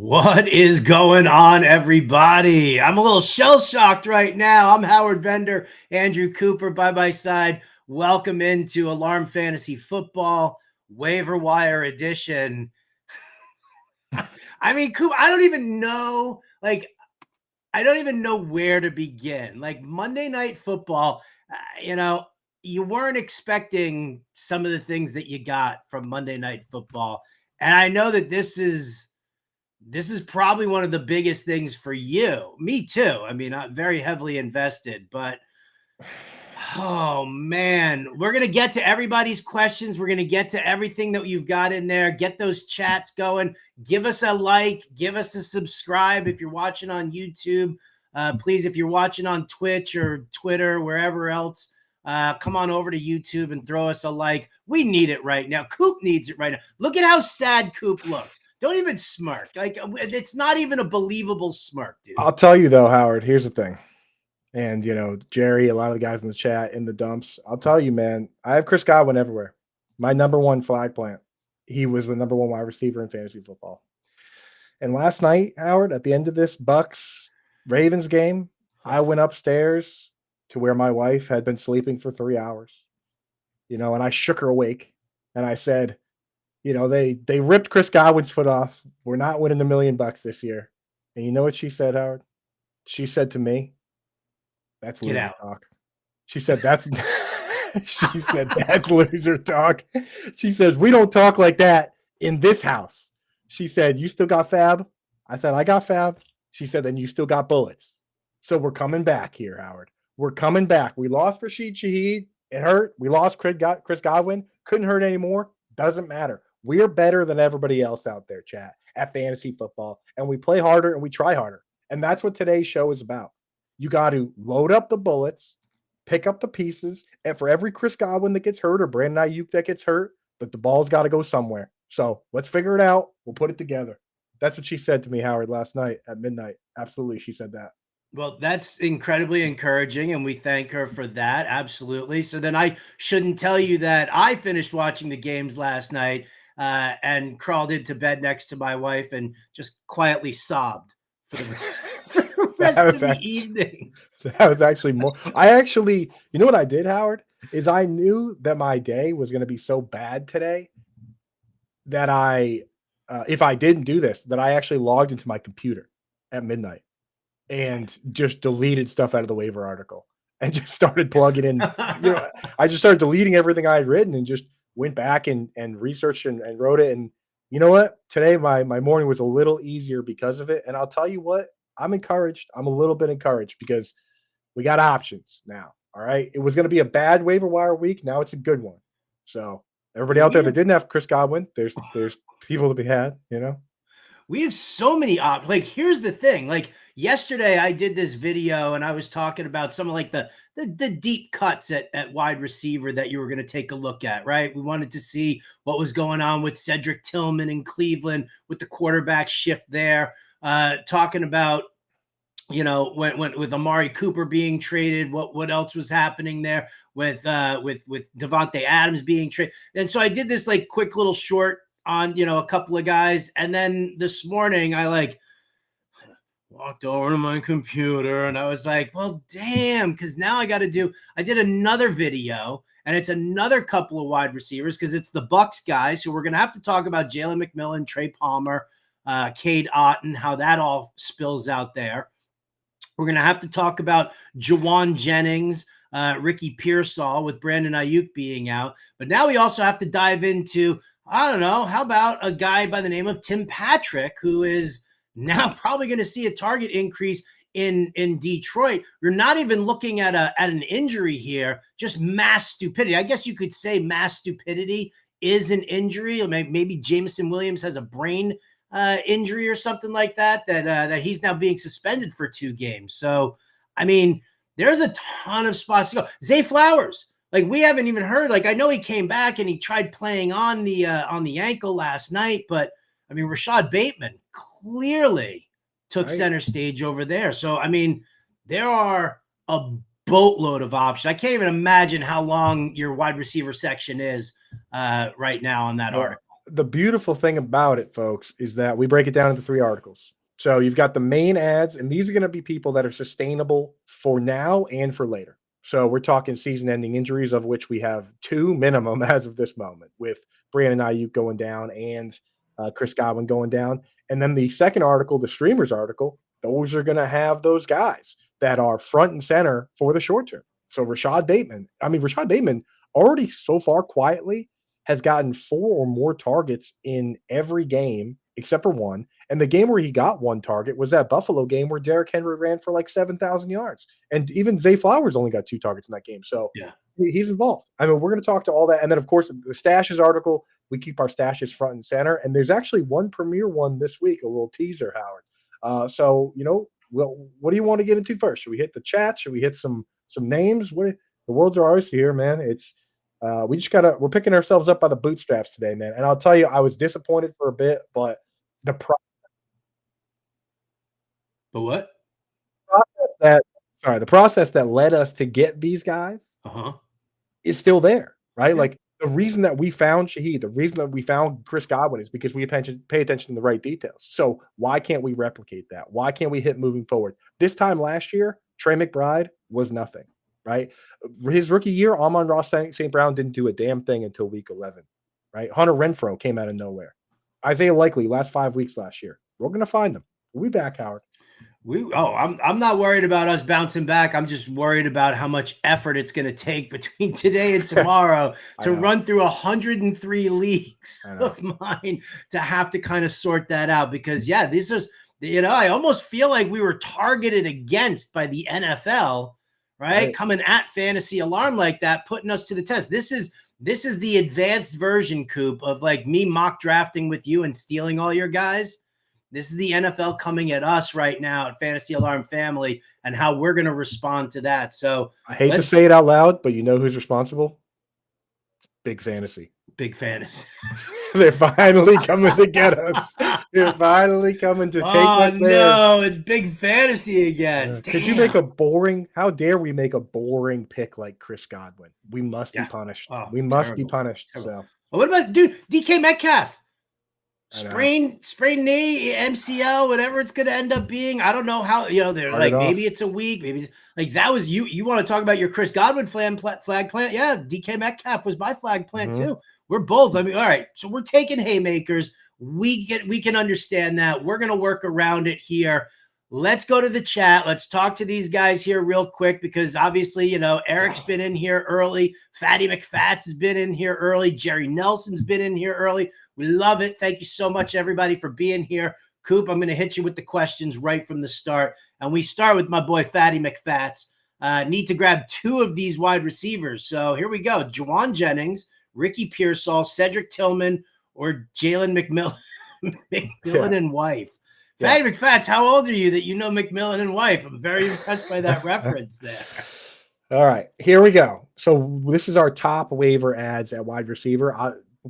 What is going on, everybody? I'm a little shell-shocked right now. I'm Howard Bender, Andrew Cooper by my side. Welcome into Alarm Fantasy Football Waiver Wire Edition. I mean, Cooper, I don't even know where to begin. Like Monday Night Football, you weren't expecting some of the things that you got from Monday Night Football. And I know that this is probably one of the biggest things for you. Me too. I mean, I'm very heavily invested, but oh man, we're going to get to everybody's questions. We're going to get to everything that you've got in there. Get those chats going. Give us a like, give us a subscribe. If you're watching on YouTube, please, if you're watching on Twitch or Twitter, wherever else, come on over to YouTube and throw us a like. We need it right now. Coop needs it right now. Look at how sad Coop looks. Don't even smirk. Like, it's not even a believable smirk, dude. I'll tell you though, Howard, here's the thing. And, Jerry, a lot of the guys in the chat, in the dumps, I'll tell you, man, I have Chris Godwin everywhere. My number one flag plant. He was the number one wide receiver in fantasy football. And last night, Howard, at the end of this Bucks-Ravens game, I went upstairs to where my wife had been sleeping for 3 hours, and I shook her awake. And I said, they ripped Chris Godwin's foot off. We're not winning $1 million this year. And you know what she said, Howard? She said to me, "That's loser talk." She said, "That's that's loser talk." She says, "We don't talk like that in this house." She said, "You still got Fab?" I said, "I got Fab." She said, "Then you still got bullets." So we're coming back here, Howard. We're coming back. We lost Rashid Shaheed. It hurt. We lost Chris Godwin. Couldn't hurt anymore. Doesn't matter. We are better than everybody else out there, chat, at fantasy football. And we play harder and we try harder. And that's what today's show is about. You got to load up the bullets, pick up the pieces, and for every Chris Godwin that gets hurt or Brandon Ayuk that gets hurt, but the ball's got to go somewhere. So let's figure it out. We'll put it together. That's what she said to me, Howard, last night at midnight. Absolutely, she said that. Well, that's incredibly encouraging, and we thank her for that. Absolutely. So then I shouldn't tell you that I finished watching the games last night and crawled into bed next to my wife and just quietly sobbed for the rest of the evening. That was actually more. You know what I did, Howard, is I knew that my day was going to be so bad today that if I didn't do this, that I actually logged into my computer at midnight and just deleted stuff out of the waiver article and just started plugging in. I just started deleting everything I had written and just went back and researched and wrote it. And you know what? Today, my morning was a little easier because of it. And I'll tell you what, I'm encouraged. I'm a little bit encouraged because we got options now. All right. It was going to be a bad waiver wire week. Now it's a good one. So everybody out there that didn't have Chris Godwin, there's people to be had, We have so many options. Like, here's the thing. Like, yesterday I did this video and I was talking about some of like the deep cuts at wide receiver that you were going to take a look at, right? We wanted to see what was going on with Cedric Tillman in Cleveland with the quarterback shift there. Talking about, when with Amari Cooper being traded, what else was happening there with Devontae Adams being traded. And so I did this like quick little short on, a couple of guys. And then this morning I walked over to my computer and I was like, well, damn. Cause now I did another video and it's another couple of wide receivers. Cause it's the Bucks guys. So we're going to have to talk about Jalen McMillan, Trey Palmer, Cade Otton, how that all spills out there. We're going to have to talk about Jawan Jennings, Ricky Pearsall with Brandon Ayuk being out. But now we also have to dive into, I don't know, how about a guy by the name of Tim Patrick, who is now probably going to see a target increase in Detroit. You're not even looking at an injury here, just mass stupidity. I guess you could say mass stupidity is an injury. Maybe Jameson Williams has a brain injury or something like that he's now being suspended for 2 games. So, I mean, there's a ton of spots to go. Zay Flowers, like we haven't even heard. Like I know he came back and he tried playing on the ankle last night, but I mean Rashad Bateman clearly took center stage over there. So I mean, there are a boatload of options. I can't even imagine how long your wide receiver section is right now on that article. the beautiful thing about it, folks, is that we break it down into 3 articles. So you've got the main ads, and these are going to be people that are sustainable for now and for later. So we're talking season-ending injuries, of which we have 2 minimum as of this moment, with Brandon Ayuk going down and Chris Godwin going down. And then the second article, the streamers article, those are going to have those guys that are front and center for the short term. So Rashad Bateman already so far quietly has gotten 4 or more targets in every game except for one. And the game where he got 1 target was that Buffalo game where Derrick Henry ran for like 7,000 yards. And even Zay Flowers only got 2 targets in that game. So Yeah. he's involved. I mean, we're going to talk to all that. And then, of course, the stashes article, we keep our stashes front and center. And there's actually one premiere one this week, a little teaser, Howard. What do you want to get into first? Should we hit the chat? Should we hit some names? The world's our oyster here, man. It's we're picking ourselves up by the bootstraps today, man. And I'll tell you, I was disappointed for a bit, but the But what? process that the process that led us to get these guys Uh-huh. is still there, right? Yeah. Like the reason that we found Shaheed, the reason that we found Chris Godwin is because we pay attention to the right details. So why can't we replicate that? Why can't we hit moving forward? This time last year, Trey McBride was nothing, right? His rookie year, Amon-Ra St. Brown didn't do a damn thing until week 11, right? Hunter Renfrow came out of nowhere. Isaiah Likely, last 5 weeks last year. We're going to find him. We'll be back, Howard. I'm not worried about us bouncing back. I'm just worried about how much effort it's going to take between today and tomorrow to run through 103 leagues of mine to have to kind of sort that out. Because this is, I almost feel like we were targeted against by the NFL, right? Coming at Fantasy Alarm like that, putting us to the test. This is the advanced version, Coop, of like me mock drafting with you and stealing all your guys. This is the NFL coming at us right now at Fantasy Alarm Family and how we're going to respond to that. So I hate to say it out loud, but you know who's responsible? Big Fantasy. Big Fantasy. They're finally coming to get us. They're finally coming to take us there. No, it's Big Fantasy again. Could you make how dare we make a boring pick like Chris Godwin? We must be punished. We must be punished. So, what about DK Metcalf? Sprain knee, MCL, whatever it's going to end up being. I don't know how, they're like, maybe it's a week, maybe it's like that was you want to talk about your Chris Godwin flag plant. Yeah. DK Metcalf was my flag plant too. We're both. I mean, all right. So we're taking haymakers. We can understand that. We're going to work around it here. Let's go to the chat. Let's talk to these guys here real quick because obviously, Eric's been in here early. Fatty McFats has been in here early. Jerry Nelson's been in here early. We love it. Thank you so much, everybody, for being here. Coop, I'm going to hit you with the questions right from the start. And we start with my boy, Fatty McFats. Need to grab 2 of these wide receivers. So here we go. Juwan Jennings, Ricky Pearsall, Cedric Tillman, or Jalen McMillan and wife. Fatty McFats, how old are you that you know McMillan and wife? I'm very impressed by that reference there. All right, here we go. So this is our top waiver ads at wide receiver.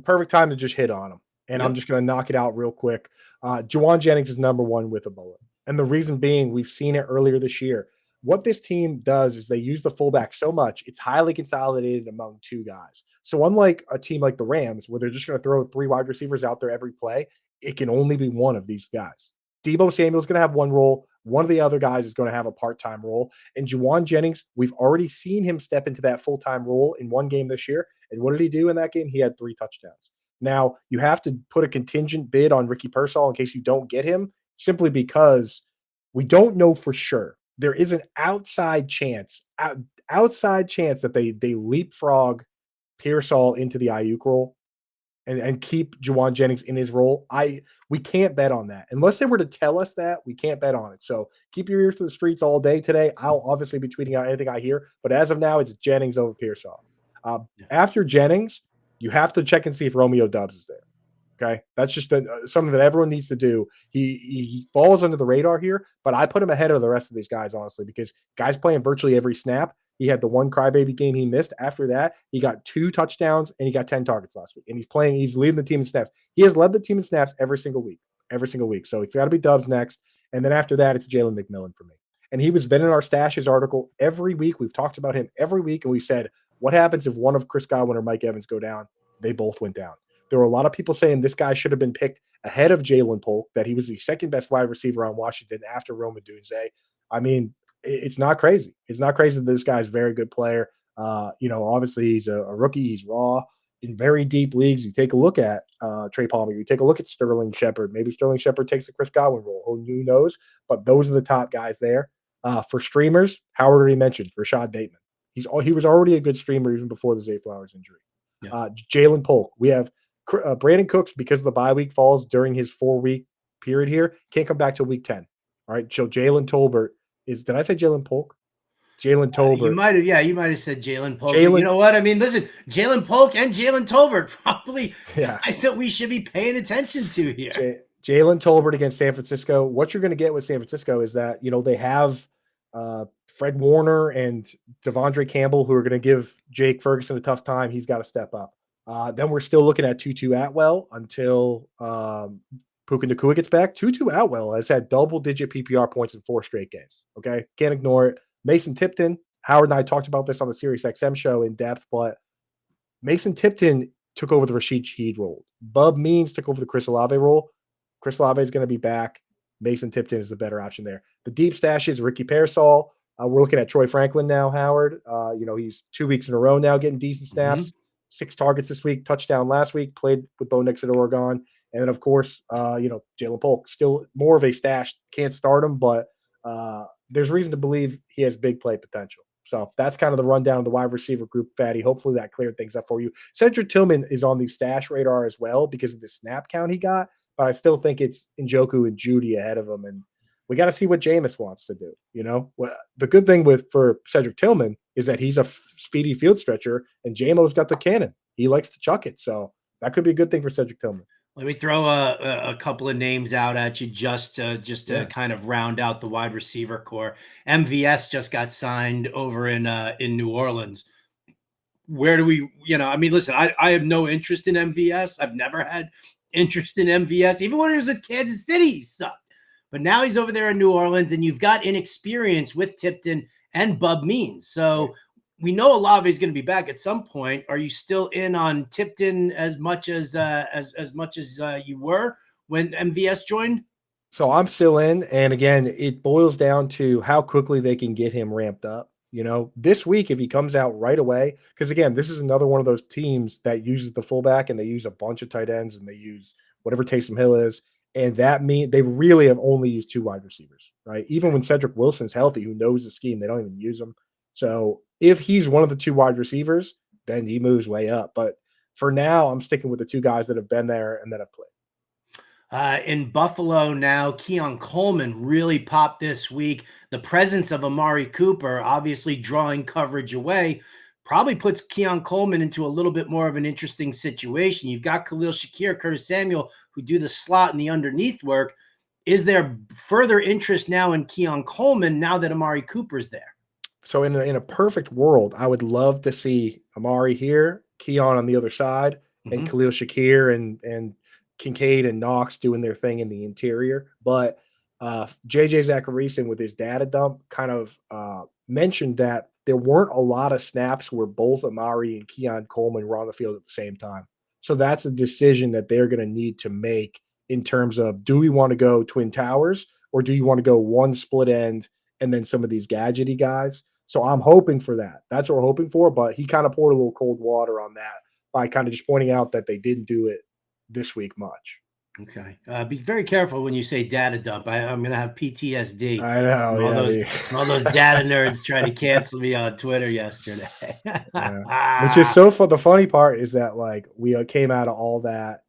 Perfect time to just hit on them. And I'm just going to knock it out real quick. Juwan Jennings is number 1 with a bullet. And the reason being, we've seen it earlier this year. What this team does is they use the fullback so much, it's highly consolidated among 2 guys. So unlike a team like the Rams, where they're just going to throw 3 wide receivers out there every play, it can only be one of these guys. Deebo Samuel's going to have one role. One of the other guys is going to have a part-time role. And Juwan Jennings, we've already seen him step into that full-time role in one game this year. And what did he do in that game? He had 3 touchdowns. Now, you have to put a contingent bid on Ricky Pearsall in case you don't get him, simply because we don't know for sure. There is an outside chance that they leapfrog Pearsall into the Ayuk role and keep Juwan Jennings in his role. We can't bet on that. Unless they were to tell us that, we can't bet on it. So keep your ears to the streets all day today. I'll obviously be tweeting out anything I hear, but as of now, it's Jennings over Pearsall. After Jennings, you have to check and see if Romeo Doubs is there. Okay, that's just something that everyone needs to do. He falls under the radar here, but I put him ahead of the rest of these guys, honestly, because guys playing virtually every snap. He had the one crybaby game he missed. After that, he got 2 touchdowns and he got 10 targets last week. And he's leading the team in snaps. He has led the team in snaps every single week. So it's got to be Doubs next. And then after that, it's Jalen McMillan for me. And he was been in our stashes article every week. We've talked about him every week. And we said, what happens if one of Chris Godwin or Mike Evans go down? They both went down. There were a lot of people saying this guy should have been picked ahead of Jalen Polk, that he was the second best wide receiver on Washington after Rome Odunze. I mean, it's not crazy. It's not crazy that this guy's a very good player. Obviously he's a rookie. He's raw in very deep leagues. You take a look at Trey Palmer. You take a look at Sterling Shepard. Maybe Sterling Shepard takes the Chris Godwin role. Who knows? But those are the top guys there. For streamers, Howard already mentioned Rashad Bateman. He was already a good streamer even before the Zay Flowers injury. Yeah. Jalen Polk. We have Brandon Cooks, because the bye week falls during his 4-week period here, can't come back till week 10. All right. So Jalen Tolbert did I say Jalen Polk? Jalen Tolbert. You might have said Jalen Polk. You know what? I mean, listen, Jalen Polk and Jalen Tolbert probably guys that we should be paying attention to here. Jalen Tolbert against San Francisco. What you're going to get with San Francisco is that, they have Fred Warner and Devondre Campbell, who are going to give Jake Ferguson a tough time. He's got to step up. Then we're still looking at Tutu Atwell until Puka Nacua gets back. Tutu Atwell has had double-digit PPR points in 4 straight games. Okay, can't ignore it. Mason Tipton, Howard and I talked about this on the Sirius XM show in depth, but Mason Tipton took over the Rashid Shaheed role. Bub Means took over the Chris Olave role. Chris Olave is going to be back. Mason Tipton is the better option there. The deep stash is Ricky Pearsall. We're looking at Troy Franklin now, Howard. He's 2 weeks in a row now getting decent snaps. Mm-hmm. 6 targets this week, touchdown last week, played with Bo Nix at Oregon. And then, of course, Jalen Polk, still more of a stash. Can't start him, but there's reason to believe he has big play potential. So that's kind of the rundown of the wide receiver group, Fatty. Hopefully that cleared things up for you. Cedric Tillman is on the stash radar as well because of the snap count he got, but I still think it's Njoku and Judy ahead of him. And we got to see what Jameis wants to do. Well, the good thing for Cedric Tillman is that he's a speedy field stretcher, and Jamo's got the cannon. He likes to chuck it. So that could be a good thing for Cedric Tillman. Let me throw a couple of names out at you just to kind of round out the wide receiver core. MVS just got signed over in New Orleans. Where do we, listen, I have no interest in MVS. I've never had interest in MVS. Even when he was with Kansas City, he sucked. But now he's over there in New Orleans, and you've got inexperience with Tipton and Bub Means. So we know Olave is going to be back at some point. Are you still in on Tipton as much as you were when MVS joined? So I'm still in, and again, it boils down to how quickly they can get him ramped up. This week, if he comes out right away, because again, this is another one of those teams that uses the fullback and they use a bunch of tight ends and they use whatever Taysom Hill is, and that means they really have only used 2 wide receivers, right? Even when Cedric Wilson's healthy, who knows the scheme, they don't even use him. So if he's one of the 2 wide receivers, then he moves way up. But for now, I'm sticking with the 2 guys that have been there and that have played. In Buffalo now, Keon Coleman really popped this week. The presence of Amari Cooper obviously drawing coverage away probably puts Keon Coleman into a little bit more of an interesting situation. You've got Khalil Shakir, Curtis Samuel, who do the slot and the underneath work. Is there further interest now in Keon Coleman now that Amari Cooper's there? So in a perfect world, I would love to see Amari here, Keon on the other side, and Khalil Shakir and Kincaid and Knox doing their thing in the interior. But JJ Zachariason with his data dump kind of mentioned that there weren't a lot of snaps where both Amari and Keon Coleman were on the field at the same time. So that's a decision that they're going to need to make in terms of, do we want to go Twin Towers or do you want to go one split end and then some of these gadgety guys? So I'm hoping for that. That's what we're hoping for. But he kind of poured a little cold water on that by kind of just pointing out that they didn't do it this week much. Okay. Be very careful when you say data dump. I'm going to have PTSD. I know. All those data nerds trying to cancel me on Twitter yesterday. Which is so fun. The funny part is that we came out of all that,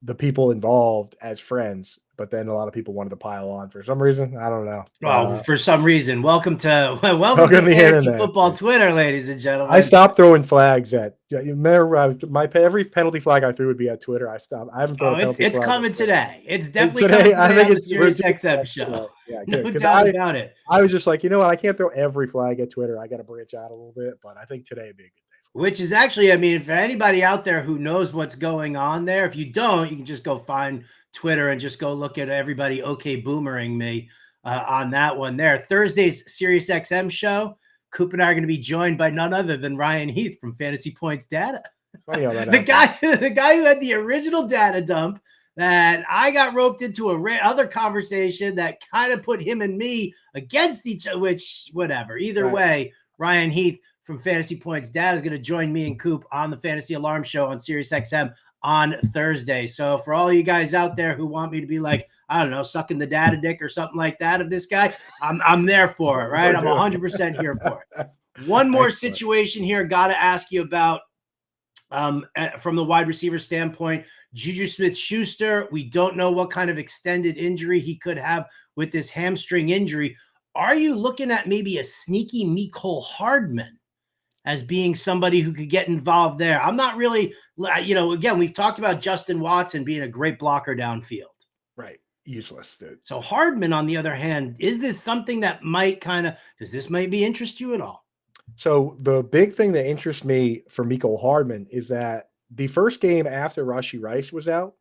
the people involved as friends, but then a lot of people wanted to pile on for some reason. I don't know. For some reason. Welcome to Fantasy Football Twitter, ladies and gentlemen. I stopped throwing flags at. You remember every penalty flag I threw would be at Twitter. I stopped. I haven't thrown. It's coming today. It's definitely coming today. I think it's Sirius XM show. Yeah, no doubt about it. I was just like, you know what? I can't throw every flag at Twitter. I got to branch out a little bit, but I think today would be a good day. Which is actually, for anybody out there who knows what's going on there, if you don't, you can just go find Twitter and just go look at everybody boomering me on that one there. Thursday's Sirius XM show, Coop and I are going to be joined by none other than Ryan Heath from Fantasy Points Data. Funny how that the happens. the guy who had the original data dump that I got roped into other conversation that kind of put him and me against each other, which whatever. Either Right. way, Ryan Heath from Fantasy Points Dad is going to join me and Coop on the Fantasy Alarm Show on SiriusXM on Thursday. So for all you guys out there who want me to be like, I don't know, sucking the data dick or something like that of this guy, I'm there for it, right? We're I'm doing 100% here for it. One more Excellent. situation here, got to ask you about from the wide receiver standpoint. Juju Smith-Schuster, we don't know what kind of extended injury he could have with this hamstring injury. Are you looking at maybe a sneaky Mecole Hardman as being somebody who could get involved there? I'm not really, again, we've talked about Justin Watson being a great blocker downfield. Right. Useless, dude. So Hardman, on the other hand, is this something that does this maybe interest you at all? So the big thing that interests me for Mecole Hardman is that the first game after Rashee Rice was out,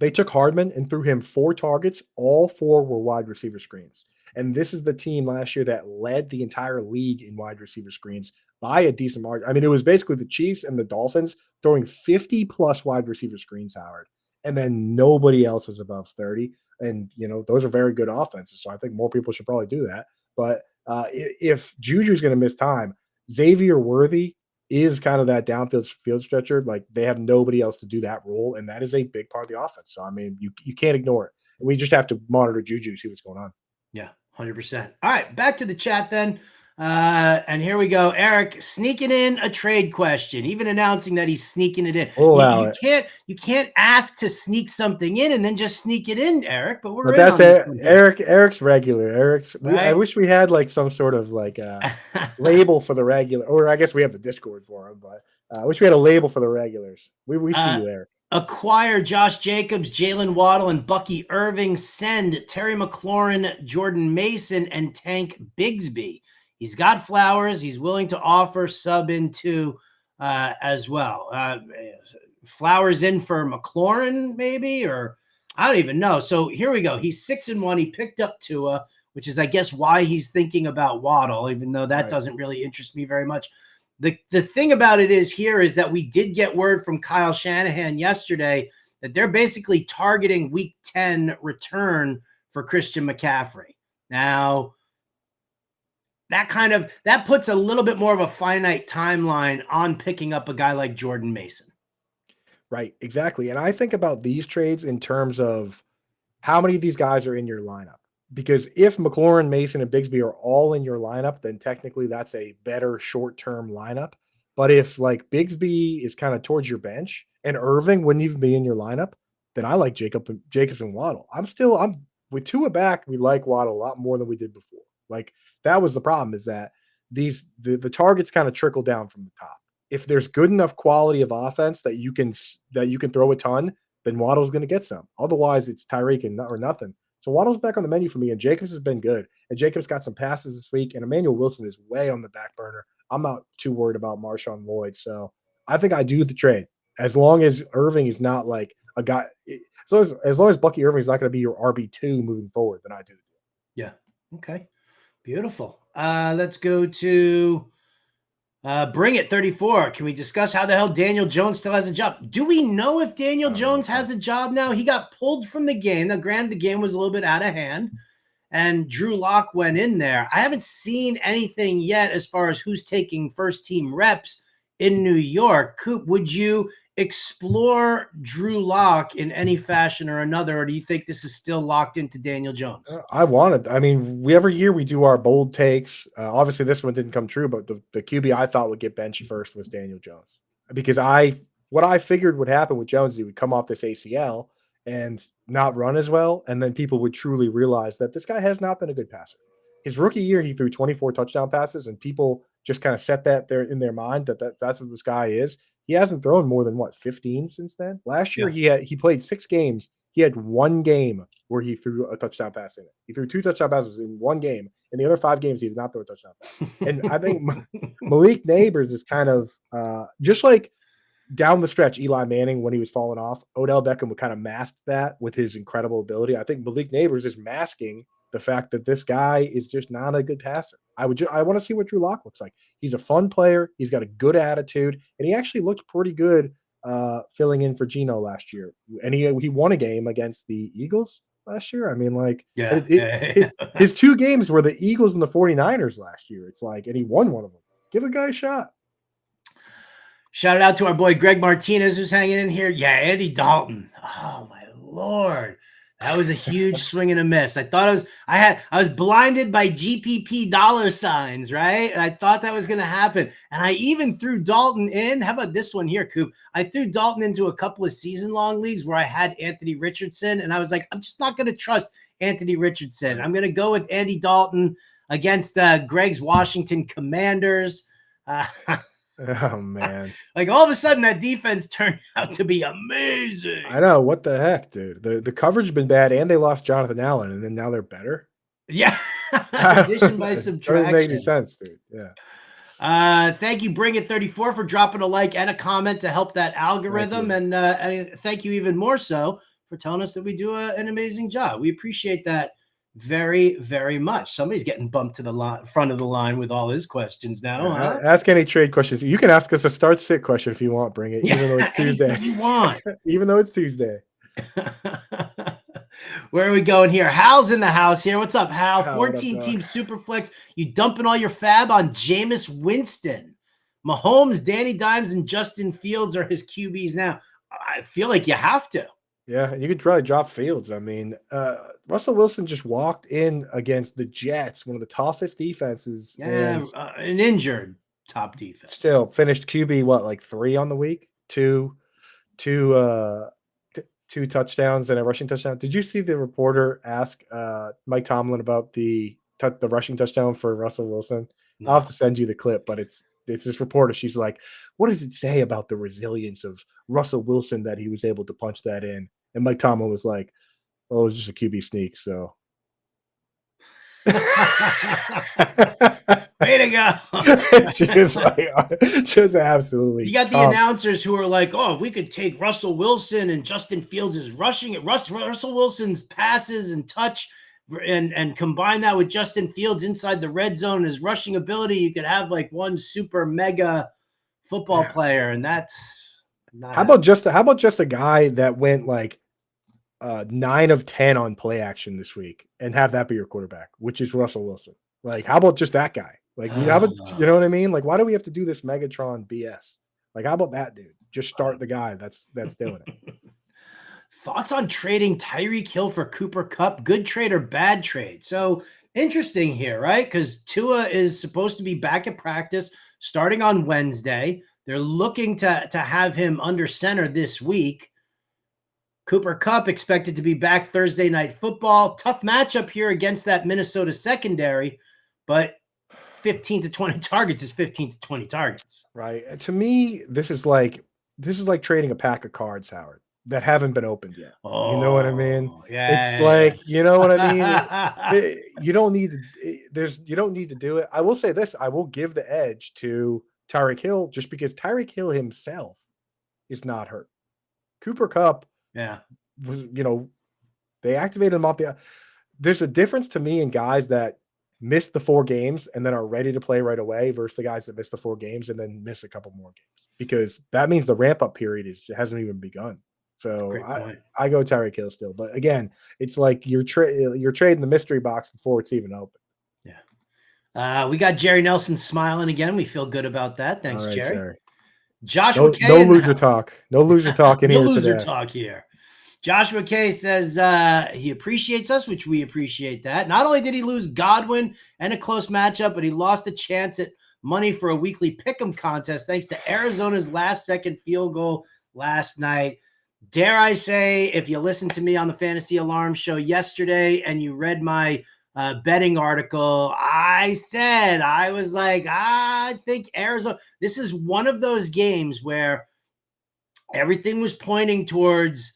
they took Hardman and threw him 4 targets. All 4 were wide receiver screens. And this is the team last year that led the entire league in wide receiver screens by a decent margin. I mean, it was basically the Chiefs and the Dolphins throwing 50 plus wide receiver screens, Howard. And then nobody else was above 30. And, those are very good offenses. So I think more people should probably do that. But if Juju's going to miss time, Xavier Worthy is kind of that downfield field stretcher. Like, they have nobody else to do that role, and that is a big part of the offense. So I mean, you can't ignore it. We just have to monitor Juju, see what's going on. Yeah, 100%. All right, back to the chat then. And here we go. Eric sneaking in a trade question, even announcing that he's sneaking it in. We'll allow it. You can't ask to sneak something in and then just sneak it in, Eric. But But that's it. Eric's regular. I wish we had like some sort of like label for the regular, or I guess we have the Discord for him, but I wish we had a label for the regulars. We see you there. Acquire Josh Jacobs, Jalen Waddle, and Bucky Irving. Send Terry McLaurin, Jordan Mason, and Tank Bigsby. He's got Flowers. He's willing to offer sub into as well. Flowers in for McLaurin, maybe, or I don't even know. So here we go. He's 6-1. He picked up Tua, which is, I guess, why he's thinking about Waddle, even though that doesn't really interest me very much. The thing about it is that we did get word from Kyle Shanahan yesterday that they're basically targeting week 10 return for Christian McCaffrey. Now, that puts a little bit more of a finite timeline on picking up a guy like Jordan Mason. Right, exactly. And I think about these trades in terms of how many of these guys are in your lineup. Because if McLaurin, Mason, and Bigsby are all in your lineup, then technically that's a better short-term lineup. But if like Bigsby is kind of towards your bench and Irving wouldn't even be in your lineup, then I like Jacobs and Waddle. I'm with Tua back, we like Waddle a lot more than we did before. Like, that was the problem, is that the targets kind of trickle down from the top. If there's good enough quality of offense that you can throw a ton, then Waddle's going to get some. Otherwise, it's Tyreek or nothing. So Waddle's back on the menu for me, and Jacobs has been good. And Jacobs got some passes this week, and Emmanuel Wilson is way on the back burner. I'm not too worried about Marshawn Lloyd. So I think I do the trade. As long as Irving is not like a guy, as long as Bucky Irving is not going to be your RB2 moving forward, then I do. Yeah. Okay. Beautiful. Let's go to Bring It 34. Can we discuss how the hell Daniel Jones still has a job? Do we know if Daniel Jones has a job now? He got pulled from the game. Now, granted, the game was a little bit out of hand, and Drew Lock went in there. I haven't seen anything yet as far as who's taking first team reps in New York. Coop, would you explore Drew Lock in any fashion or another, or do you think this is still locked into Daniel Jones? Every year we do our bold takes. Obviously, this one didn't come true, but the QB I thought would get benched first was Daniel Jones, because what I figured would happen with Jones, he would come off this ACL and not run as well, and then people would truly realize that this guy has not been a good passer. His rookie year, he threw 24 touchdown passes, and people just kind of set that there in their mind that's what this guy is. He hasn't thrown more than 15 since then. Last year, he played 6 games. He had 1 game where he threw a touchdown pass in it. He threw 2 touchdown passes in 1 game. In the other 5 games, he did not throw a touchdown pass. And I think Malik Neighbors is kind of just like down the stretch, Eli Manning, when he was falling off, Odell Beckham would kind of mask that with his incredible ability. I think Malik Neighbors is masking the fact that this guy is just not a good passer. I want to see what Drew Lock looks like. He's a fun player. He's got a good attitude, and he actually looked pretty good filling in for Geno last year. And he won a game against the Eagles last year. I mean, like, Yeah. his 2 games were the Eagles and the 49ers last year. It's like, and he won one of them. Give the guy a shot. Shout out to our boy Greg Martinez, who's hanging in here. Yeah, Andy Dalton. Oh my Lord. That was a huge swing and a miss. I was blinded by GPP dollar signs, right? And I thought that was going to happen. And I even threw Dalton in. How about this one here, Coop? I threw Dalton into a couple of season-long leagues where I had Anthony Richardson, and I was like, I'm just not going to trust Anthony Richardson. I'm going to go with Andy Dalton against Greg's Washington Commanders. Oh man! Like all of a sudden, that defense turned out to be amazing. I know, what the heck, dude. The coverage has been bad, and they lost Jonathan Allen, and then now they're better. Yeah, addition by subtraction. Doesn't make any sense, dude. Yeah. Thank you, Bring It 34, for dropping a like and a comment to help that algorithm, and thank you even more so for telling us that we do an amazing job. We appreciate that very, very much. Somebody's getting bumped to the front of the line with all his questions now. Huh? Ask any trade questions. You can ask us a start-sit question if you want. Bring it, even though it's Tuesday. You want, even though it's Tuesday. Where are we going here? Hal's in the house here. What's up, Hal? 14-team Superflex. You dumping all your fab on Jameis Winston. Mahomes, Danny Dimes, and Justin Fields are his QBs now. I feel like you have to. Yeah, you could try to drop Fields. I mean, Russell Wilson just walked in against the Jets, one of the toughest defenses. Yeah, an injured top defense. Still finished QB, like 3 on the week? Two touchdowns and a rushing touchdown. Did you see the reporter ask Mike Tomlin about the rushing touchdown for Russell Wilson? No. I'll have to send you the clip, but it's this reporter. She's like, what does it say about the resilience of Russell Wilson that he was able to punch that in? And Mike Tomlin was like, well, it was just a QB sneak. So. Way to go. just absolutely. You got the announcers who are like, oh, if we could take Russell Wilson and Justin Fields is rushing it. Russell Wilson's passes and touch and combine that with Justin Fields inside the red zone, his rushing ability, you could have like one super mega football player. And that's not how about just a guy that went like 9 of 10 on play action this week and have that be your quarterback, which is Russell Wilson. Like, how about just that guy? Like, you know what I mean? Like, why do we have to do this Megatron BS? Like, how about that dude? Just start the guy that's doing it. Thoughts on trading Tyreek Hill for Cooper Kupp? Good trade or bad trade? So interesting here, right? Because Tua is supposed to be back at practice starting on Wednesday. They're looking to have him under center this week. Cooper Kupp expected to be back Thursday Night Football. Tough matchup here against that Minnesota secondary, but 15 to 20 targets is 15 to 20 targets. Right. To me, this is like trading a pack of cards, Howard, that haven't been opened yet. Oh, you know what I mean? Yeah. It's like, you know what I mean? You don't need to do it. I will say this, I will give the edge to Tyreek Hill just because Tyreek Hill himself is not hurt. Cooper Kupp, they activated him off there's a difference to me in guys that miss the 4 games and then are ready to play right away versus the guys that miss the 4 games and then miss a couple more games, because that means the ramp up period hasn't even begun. So I go Tyreek Hill still, but again, it's like you're trading the mystery box before it's even open. Yeah. We got Jerry Nelson smiling again. We feel good about that. Thanks, right, Jerry. Joshua K. No loser talk. No loser talk in here. No loser talk here. Joshua K says he appreciates us, which we appreciate that. Not only did he lose Godwin and a close matchup, but he lost a chance at money for a weekly pick'em contest thanks to Arizona's last-second field goal last night. Dare I say, if you listened to me on the Fantasy Alarm show yesterday and you read my betting article, I was like, I think Arizona, this is one of those games where everything was pointing towards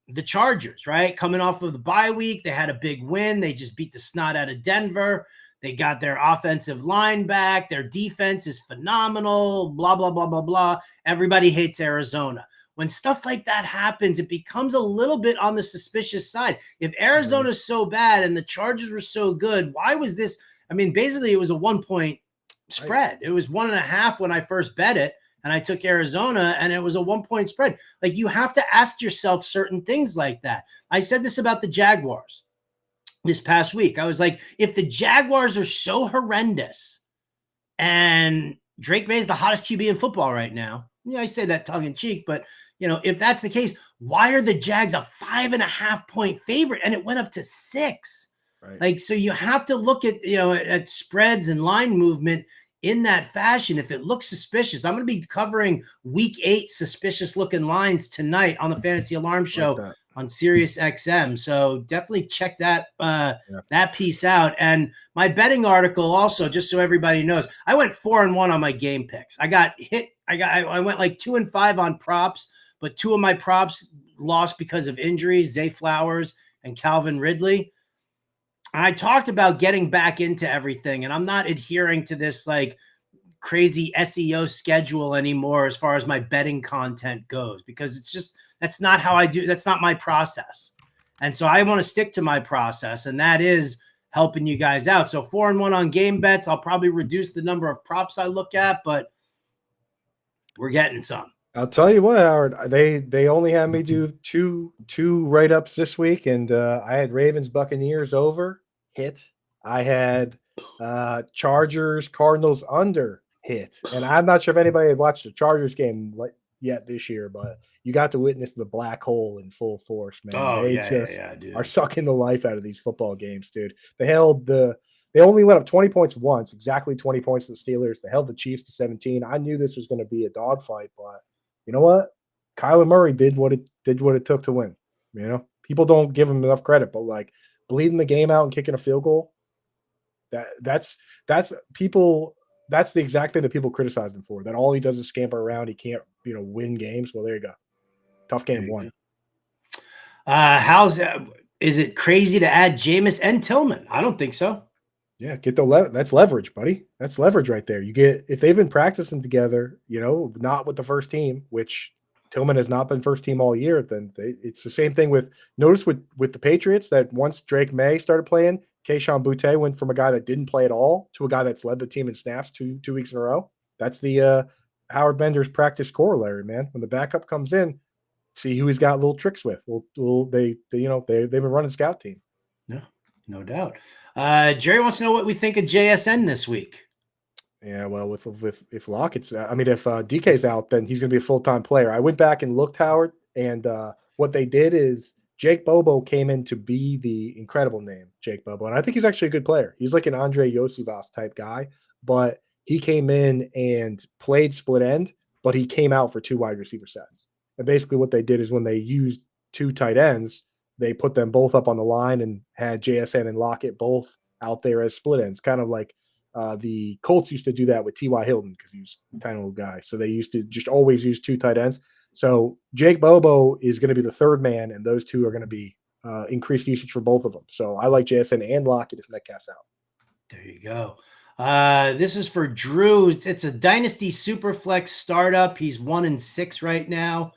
the Chargers, right? Coming off of the bye week, they had a big win. They just beat the snot out of Denver. They got their offensive line back. Their defense is phenomenal, blah, blah, blah, blah, blah. Everybody hates Arizona. when stuff like that happens, it becomes a little bit on the suspicious side. If Arizona's so bad and the Chargers were so good, why was this? I mean, basically, it was a 1-point spread. It was 1.5 when I first bet it, and I took Arizona, and it was a 1-point spread. Like, you have to ask yourself certain things like that. I said this about the Jaguars this past week. I was like, if the Jaguars are so horrendous and Drake May is the hottest QB in football right now, I say that tongue in cheek, but if that's the case, why are the Jags a 5.5-point favorite? And it went up to 6. Right. Like, so you have to look at, at spreads and line movement in that fashion. If it looks suspicious, I'm going to be covering week 8 suspicious looking lines tonight on the Fantasy Alarm Show on Sirius XM. So definitely check that that piece out. And my betting article also, just so everybody knows, I went 4-1 on my game picks. I got hit. I went like 2-5 on props, but 2 of my props lost because of injuries, Zay Flowers and Calvin Ridley. And I talked about getting back into everything, and I'm not adhering to this like crazy SEO schedule anymore as far as my betting content goes, because it's just, that's not how I do. That's not my process. And so I want to stick to my process, and that is helping you guys out. So 4-1 on game bets. I'll probably reduce the number of props I look at, but we're getting some. I'll tell you what, Howard, they only had me do two write-ups this week, and I had Ravens Buccaneers over hit. I had Chargers Cardinals under hit. And I'm not sure if anybody had watched the Chargers game yet this year, but you got to witness the black hole in full force, man. Oh, they dude. are sucking the life out of these football games, dude. They only let up 20 points once, exactly 20 points to the Steelers. They held the Chiefs to 17. I knew this was going to be a dogfight, but you know what? Kyler Murray did what it took to win. People don't give him enough credit, but like bleeding the game out and kicking a field goal, that's people. That's the exact thing that people criticize him for. That all he does is scamper around. He can't, win games. Well, there you go. Tough game won. Is it crazy to add Jameis and Tillman? I don't think so. Yeah, get that's leverage, buddy. That's leverage right there. You get, if they've been practicing together, not with the first team, which Tillman has not been first team all year, then it's the same thing with the Patriots, that once Drake May started playing, Kayshon Boutte went from a guy that didn't play at all to a guy that's led the team in snaps two weeks in a row. That's the Howard Bender's practice corollary, man. When the backup comes in, see who he's got little tricks with. They've been running scout team. No doubt. Jerry wants to know what we think of JSN this week. Yeah, well, if Lockett's, if DK's out, then he's going to be a full-time player. I went back and looked, Howard, and what they did is Jake Bobo came in to be the incredible name, Jake Bobo, and I think he's actually a good player. He's like an Andre Yosivas type guy, but he came in and played split end, but he came out for 2 wide receiver sets. And basically what they did is when they used 2 tight ends, they put them both up on the line and had JSN and Lockett both out there as split ends, kind of like the Colts used to do that with T.Y. Hilton because he's a tiny little guy. So they used to just always use 2 tight ends. So Jake Bobo is going to be the third man, and those 2 are going to be increased usage for both of them. So I like JSN and Lockett if Metcalf's out. There you go. This is for Drew. It's a Dynasty Superflex startup. He's 1-6 right now.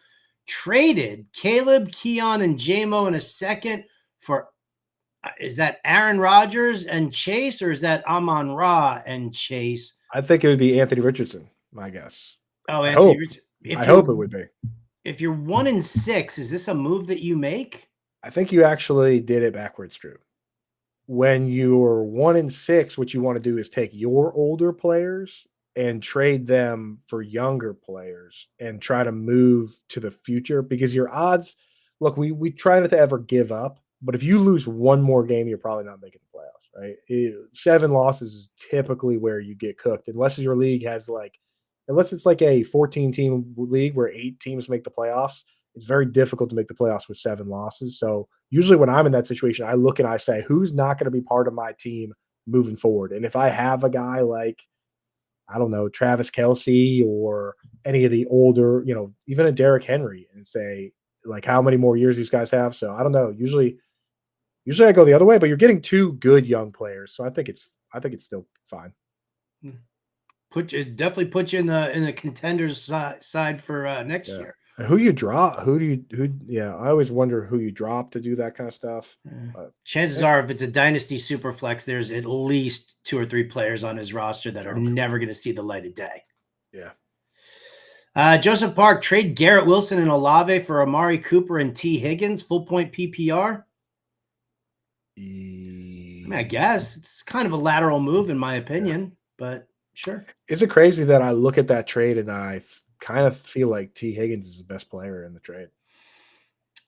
Traded Caleb, Keon, and JMO in a second for is that Aaron Rodgers and Chase, or is that Amon-Ra and Chase? I think it would be Anthony Richardson, my guess. Oh, Anthony Richardson. I hope it would be. If you're 1-6, is this a move that you make? I think you actually did it backwards, Drew. When you're 1-6, what you want to do is take your older players and trade them for younger players and try to move to the future, because your odds, look, we try not to ever give up, but if you lose one more game, you're probably not making the playoffs, right? 7 losses is typically where you get cooked, unless your league has unless it's like a 14-team league where 8 teams make the playoffs. It's very difficult to make the playoffs with 7 losses. So usually when I'm in that situation, I look and I say, who's not going to be part of my team moving forward? And if I have a guy like, I don't know, Travis Kelce or any of the older, even a Derrick Henry, and say like how many more years these guys have. So I don't know. Usually I go the other way, but you're getting 2 good young players. So I think it's still fine. Definitely put you in the contenders side for next year. Who you drop? Yeah, I always wonder who you drop to do that kind of stuff. But Chances yeah, are, if it's a dynasty super flex, there's at least 2 or 3 players on his roster that are never going to see the light of day. yeah. Joseph Park, trade Garrett Wilson and Olave for Amari Cooper and T. Higgins, full point PPR. I mean, I guess it's kind of a lateral move in my opinion, but sure. Is it crazy that I look at that trade and I kind of feel like T. Higgins is the best player in the trade?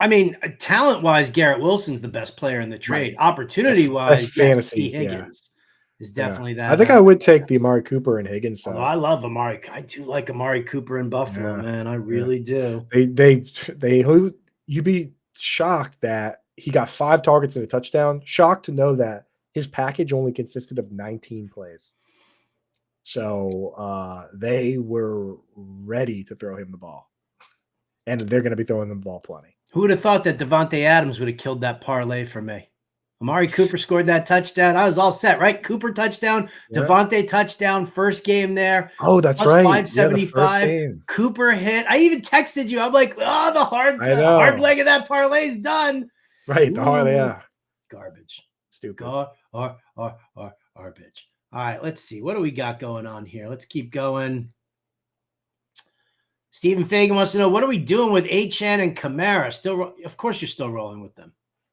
I mean, talent-wise, Garrett Wilson's the best player in the Right. trade. That's Opportunity-wise, yes, T. fantasy. Yeah. Higgins is Yeah. definitely I that. think I would take the Amari Cooper and Higgins Although side. I love Amari. I do like Amari Cooper in Buffalo, Yeah. man. I Yeah. really do. You'd be shocked that he got 5 targets and a touchdown. Shocked to know that his package only consisted of 19 plays. So they were ready to throw him the ball. And they're going to be throwing them the ball plenty. Who would have thought that Devontae Adams would have killed that parlay for me? Amari Cooper scored that touchdown. I was all set, right? Cooper touchdown, Yeah. Devontae touchdown, first game there. Oh, that's plus right. 575. Yeah, Cooper hit. I even texted you. I'm like, oh, the hard leg of that parlay is done. Right. The hard, yeah. Garbage. Stupid. Garbage. All right, let's see. What do we got going on here? Let's keep going. Stephen Fagan wants to know, what are we doing with Achane and Kamara? Of course, you're still rolling with them.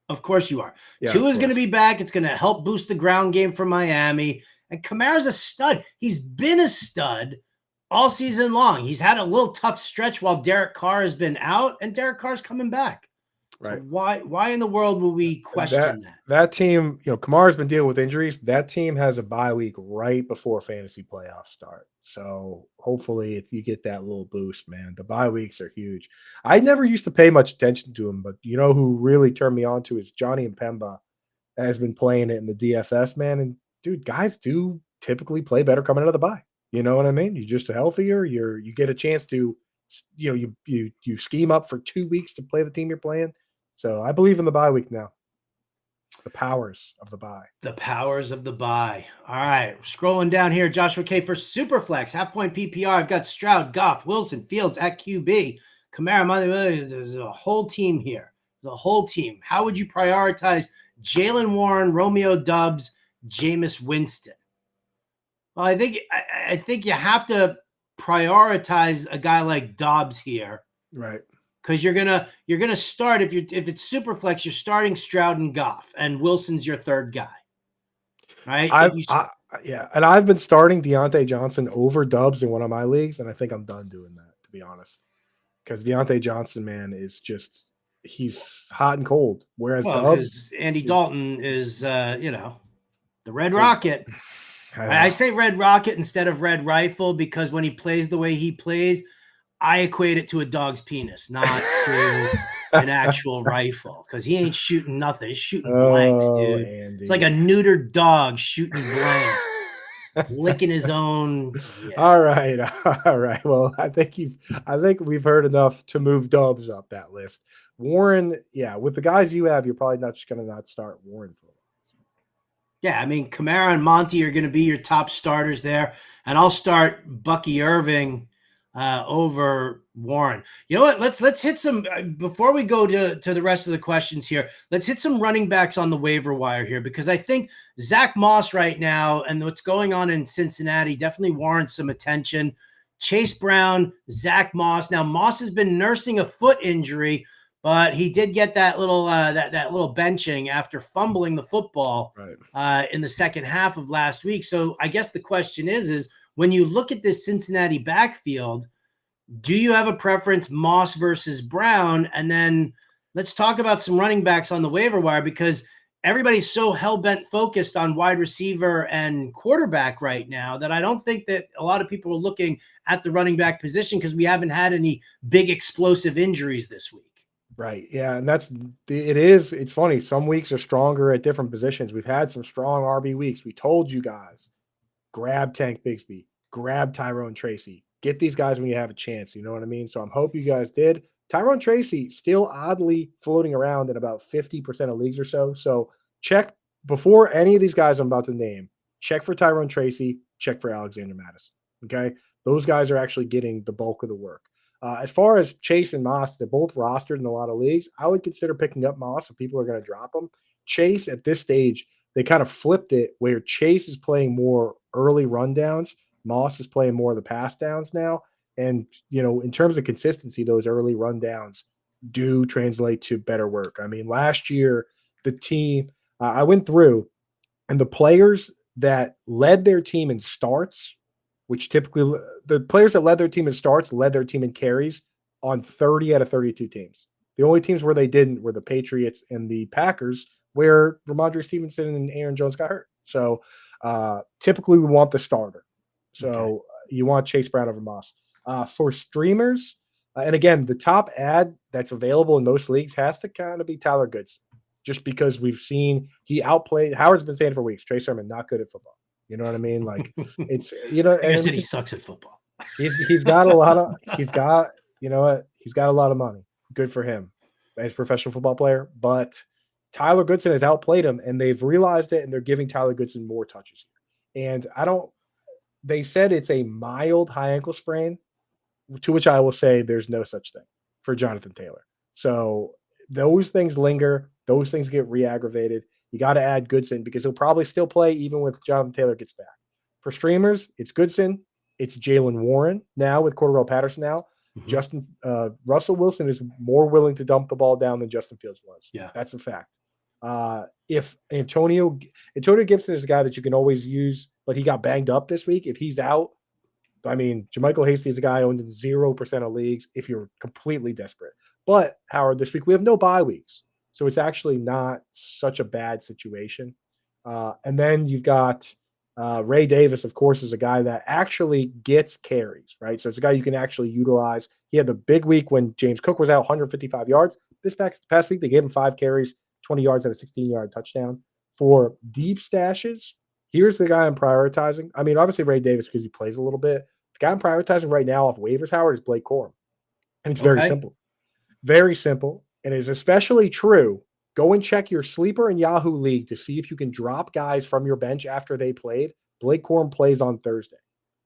Of course you are. Yeah, Tua is going to be back. It's going to help boost the ground game for Miami. And Kamara's a stud. He's been a stud all season long. He's had a little tough stretch while Derek Carr has been out, and Derek Carr's coming back. Right. So why in the world will we question that? That team, Kamara's been dealing with injuries. That team has a bye week right before fantasy playoffs start. So hopefully you get that little boost, man. The bye weeks are huge. I never used to pay much attention to him, but you know who really turned me on to is Johnny Mpemba has been playing it in the DFS, man. And dude, guys do typically play better coming out of the bye. You know what I mean? You're just healthier. You get a chance to, you scheme up for 2 weeks to play the team you're playing. So I believe in the bye week now. The powers of the bye. The powers of the bye. All right. Scrolling down here, Joshua K for Superflex, half-point PPR. I've got Stroud, Goff, Wilson, Fields at QB. Kamara, there's a whole team here. The whole team. How would you prioritize Jaylen Warren, Romeo Doubs, Jameis Winston? Well, I think you have to prioritize a guy like Dobbs here. Right. Because you're gonna start if it's super flex, you're starting Stroud and Goff, and Wilson's your third guy, right? Yeah, and I've been starting Deontay Johnson over Doubs in one of my leagues, and I think I'm done doing that, to be honest. Because Deontay Johnson, man, is he's hot and cold. Whereas Doubs, Andy Dalton is the Red Rocket. I say Red Rocket instead of Red Rifle because when he plays the way he plays, I equate it to a dog's penis, not to an actual rifle, because he ain't shooting nothing. He's shooting blanks, dude. Andy. It's like a neutered dog shooting blanks, licking his own. Yeah. All right. Well, I think we've heard enough to move Doubs up that list. Warren, yeah, with the guys you have, you're probably not just going to not start Warren for a while. Yeah, I mean, Kamara and Monty are going to be your top starters there, and I'll start Bucky Irving over Warren. You know what? Let's hit some before we go to the rest of the questions here. Let's hit some running backs on the waiver wire here, because I think Zach Moss right now and what's going on in Cincinnati definitely warrants some attention. Chase Brown, Zach Moss. Now Moss has been nursing a foot injury, but he did get that little that little benching after fumbling the football in the second half of last week. So I guess the question is when you look at this Cincinnati backfield, do you have a preference, Moss versus Brown? And then let's talk about some running backs on the waiver wire, because everybody's so hell-bent focused on wide receiver and quarterback right now that I don't think that a lot of people are looking at the running back position because we haven't had any big explosive injuries this week. Right. Yeah. And it's funny. Some weeks are stronger at different positions. We've had some strong RB weeks. We told you guys, grab Tank Bigsby, grab Tyrone Tracy, get these guys when you have a chance. You know what I mean? So I'm hope you guys did. Tyrone Tracy still oddly floating around in about 50% of leagues or so. So check before any of these guys I'm about to name, check for Tyrone Tracy, check for Alexander Madison. Okay. Those guys are actually getting the bulk of the work. As far as Chase and Moss, they're both rostered in a lot of leagues. I would consider picking up Moss if people are going to drop him. Chase at this stage, they kind of flipped it where Chase is playing more early rundowns. Moss is playing more of the pass downs now. And, in terms of consistency, those early rundowns do translate to better work. I mean, last year, the team, I went through, and the players that led their team in starts, which typically the players that led their team in starts led their team in carries on 30 out of 32 teams. The only teams where they didn't were the Patriots and the Packers, where Ramondre Stevenson and Aaron Jones got hurt. So typically we want the starter. So you want Chase Brown over Moss. For streamers, and again, the top ad that's available in most leagues has to kind of be Tyler Goodson, just because we've seen he outplayed. Howard's been saying for weeks, Trey Sermon not good at football. You know what I mean? Like it's I said he sucks at football. He's got a lot of he's got a lot of money. Good for him as a professional football player. But Tyler Goodson has outplayed him, and they've realized it, and they're giving Tyler Goodson more touches. And they said it's a mild high ankle sprain, to which I will say there's no such thing for Jonathan Taylor. So those things linger. Those things get re-aggravated. You got to add Goodson because he'll probably still play even with Jonathan Taylor gets back. For streamers, it's Goodson. It's Jalen Warren now with Cordell Patterson now. Mm-hmm. Russell Wilson is more willing to dump the ball down than Justin Fields was. Yeah, that's a fact. If Antonio Gibson is a guy that you can always use, but he got banged up this week. If he's out, I mean, Jermichael Hasty is a guy owned in 0% of leagues if you're completely desperate. But, Howard, this week we have no bye weeks. So it's actually not such a bad situation. And then you've got Ray Davis, of course, is a guy that actually gets carries, right? So it's a guy you can actually utilize. He had the big week when James Cook was out, 155 yards. This past week, they gave him 5 carries, 20 yards, and a 16-yard touchdown. For deep stashes, here's the guy I'm prioritizing. I mean, obviously Ray Davis because he plays a little bit. The guy I'm prioritizing right now off waivers, Howard, is Blake Corum. And it's very simple. Very simple. And it's especially true. Go and check your sleeper and Yahoo league to see if you can drop guys from your bench after they played. Blake Corum plays on Thursday.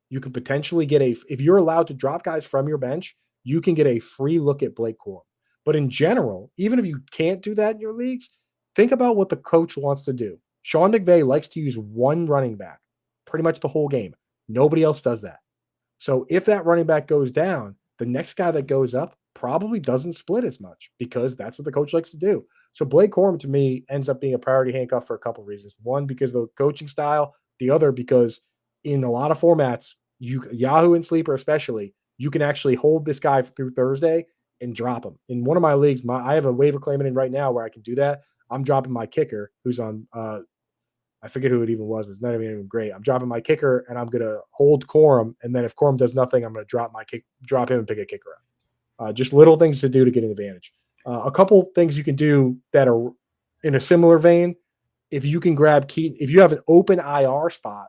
You can potentially get if you're allowed to drop guys from your bench, you can get a free look at Blake Corum. But in general, even if you can't do that in your leagues, think about what the coach wants to do. Sean McVay likes to use one running back pretty much the whole game. Nobody else does that. So if that running back goes down, the next guy that goes up probably doesn't split as much because that's what the coach likes to do. So Blake Corum, to me, ends up being a priority handcuff for a couple of reasons. One, because of the coaching style. The other, because in a lot of formats, Yahoo and Sleeper especially, you can actually hold this guy through Thursday and drop him. In one of my leagues, I have a waiver claimant in right now where I can do that. I'm dropping my kicker, who's on I forget who it even was. It's not even great. I'm dropping my kicker, and I'm going to hold Corum, and then if Corum does nothing, I'm going to drop him and pick a kicker up. Just little things to do to get an advantage. A couple things you can do that are in a similar vein. If you can grab Keaton, if you have an open IR spot,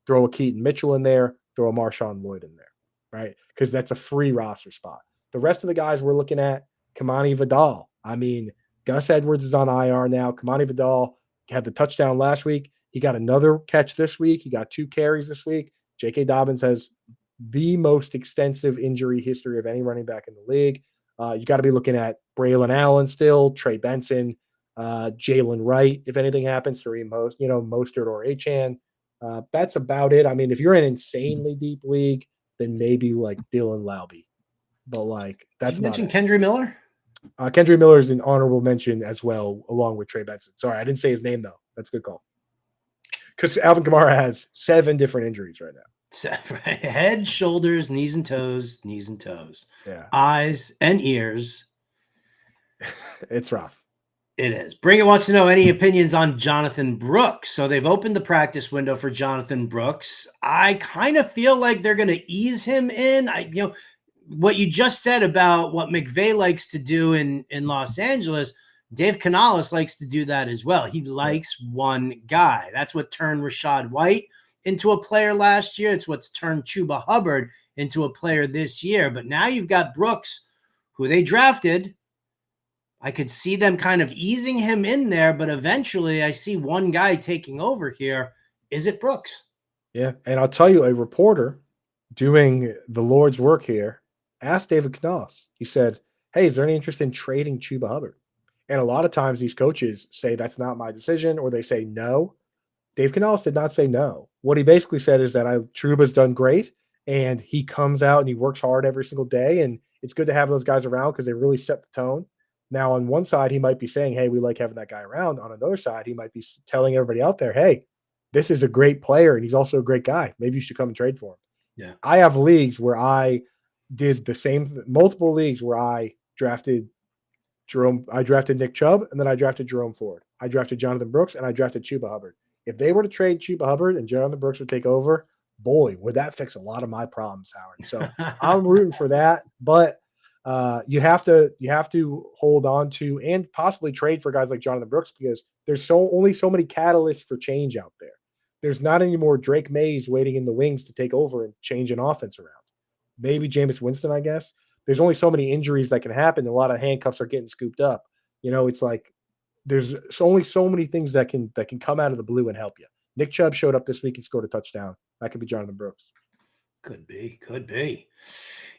throw a Keaton Mitchell in there, throw a Marshawn Lloyd in there, right? Because that's a free roster spot. The rest of the guys we're looking at, Kamani Vidal. I mean, Gus Edwards is on IR now. Kamani Vidal had the touchdown last week. He got another catch this week. He got 2 carries this week. J.K. Dobbins has the most extensive injury history of any running back in the league. You got to be looking at Braylon Allen still, Trey Benson, Jalen Wright, if anything happens to Mostert or Achane. That's about it. I mean, if you're in an insanely deep league, then maybe like Dylan Laube. But like that's you mentioned Kendre Miller? Kendre Miller is an honorable mention as well, along with Trey Benson. Sorry, I didn't say his name though. That's a good call. Because Alvin Kamara has 7 different injuries right now. Head, shoulders, knees and toes, yeah, eyes and ears. It's rough. It is. Bring It wants to know any opinions on Jonathan Brooks. So they've opened the practice window for Jonathan Brooks. I kind of feel like they're going to ease him in. What you just said about what McVay likes to do in Los Angeles, Dave Canales likes to do that as well. He likes one guy. That's what turned Rachaad White into a player last year. It's what's turned Chuba Hubbard into a player this year. But now you've got Brooks, who they drafted. I could see them kind of easing him in there, but eventually I see one guy taking over here. Is it Brooks? Yeah, and I'll tell you, a reporter doing the Lord's work here asked David Knauss. He said, "Hey, is there any interest in trading Chuba Hubbard?" And a lot of times these coaches say that's not my decision, or they say no. Dave Canales did not say no. What he basically said is that Truba's done great, and he comes out and he works hard every single day, and it's good to have those guys around because they really set the tone. Now, on one side, he might be saying, "Hey, we like having that guy around." On another side, he might be telling everybody out there, "Hey, this is a great player, and he's also a great guy. Maybe you should come and trade for him." Yeah. I have leagues where I did the same, multiple leagues where I drafted Nick Chubb, and then I drafted Jerome Ford. I drafted Jonathan Brooks, and I drafted Chuba Hubbard. If they were to trade Chuba Hubbard and Jonathan Brooks would take over, boy, would that fix a lot of my problems, Howard. So I'm rooting for that, but you have to hold on to and possibly trade for guys like Jonathan Brooks because there's only so many catalysts for change out there. There's not any more Drake Mays waiting in the wings to take over and change an offense around. Maybe Jameis Winston, I guess. There's only so many injuries that can happen. A lot of handcuffs are getting scooped up. It's like there's only so many things that can come out of the blue and help you. Nick Chubb showed up this week and scored a touchdown. That could be Jonathan Brooks. Could be.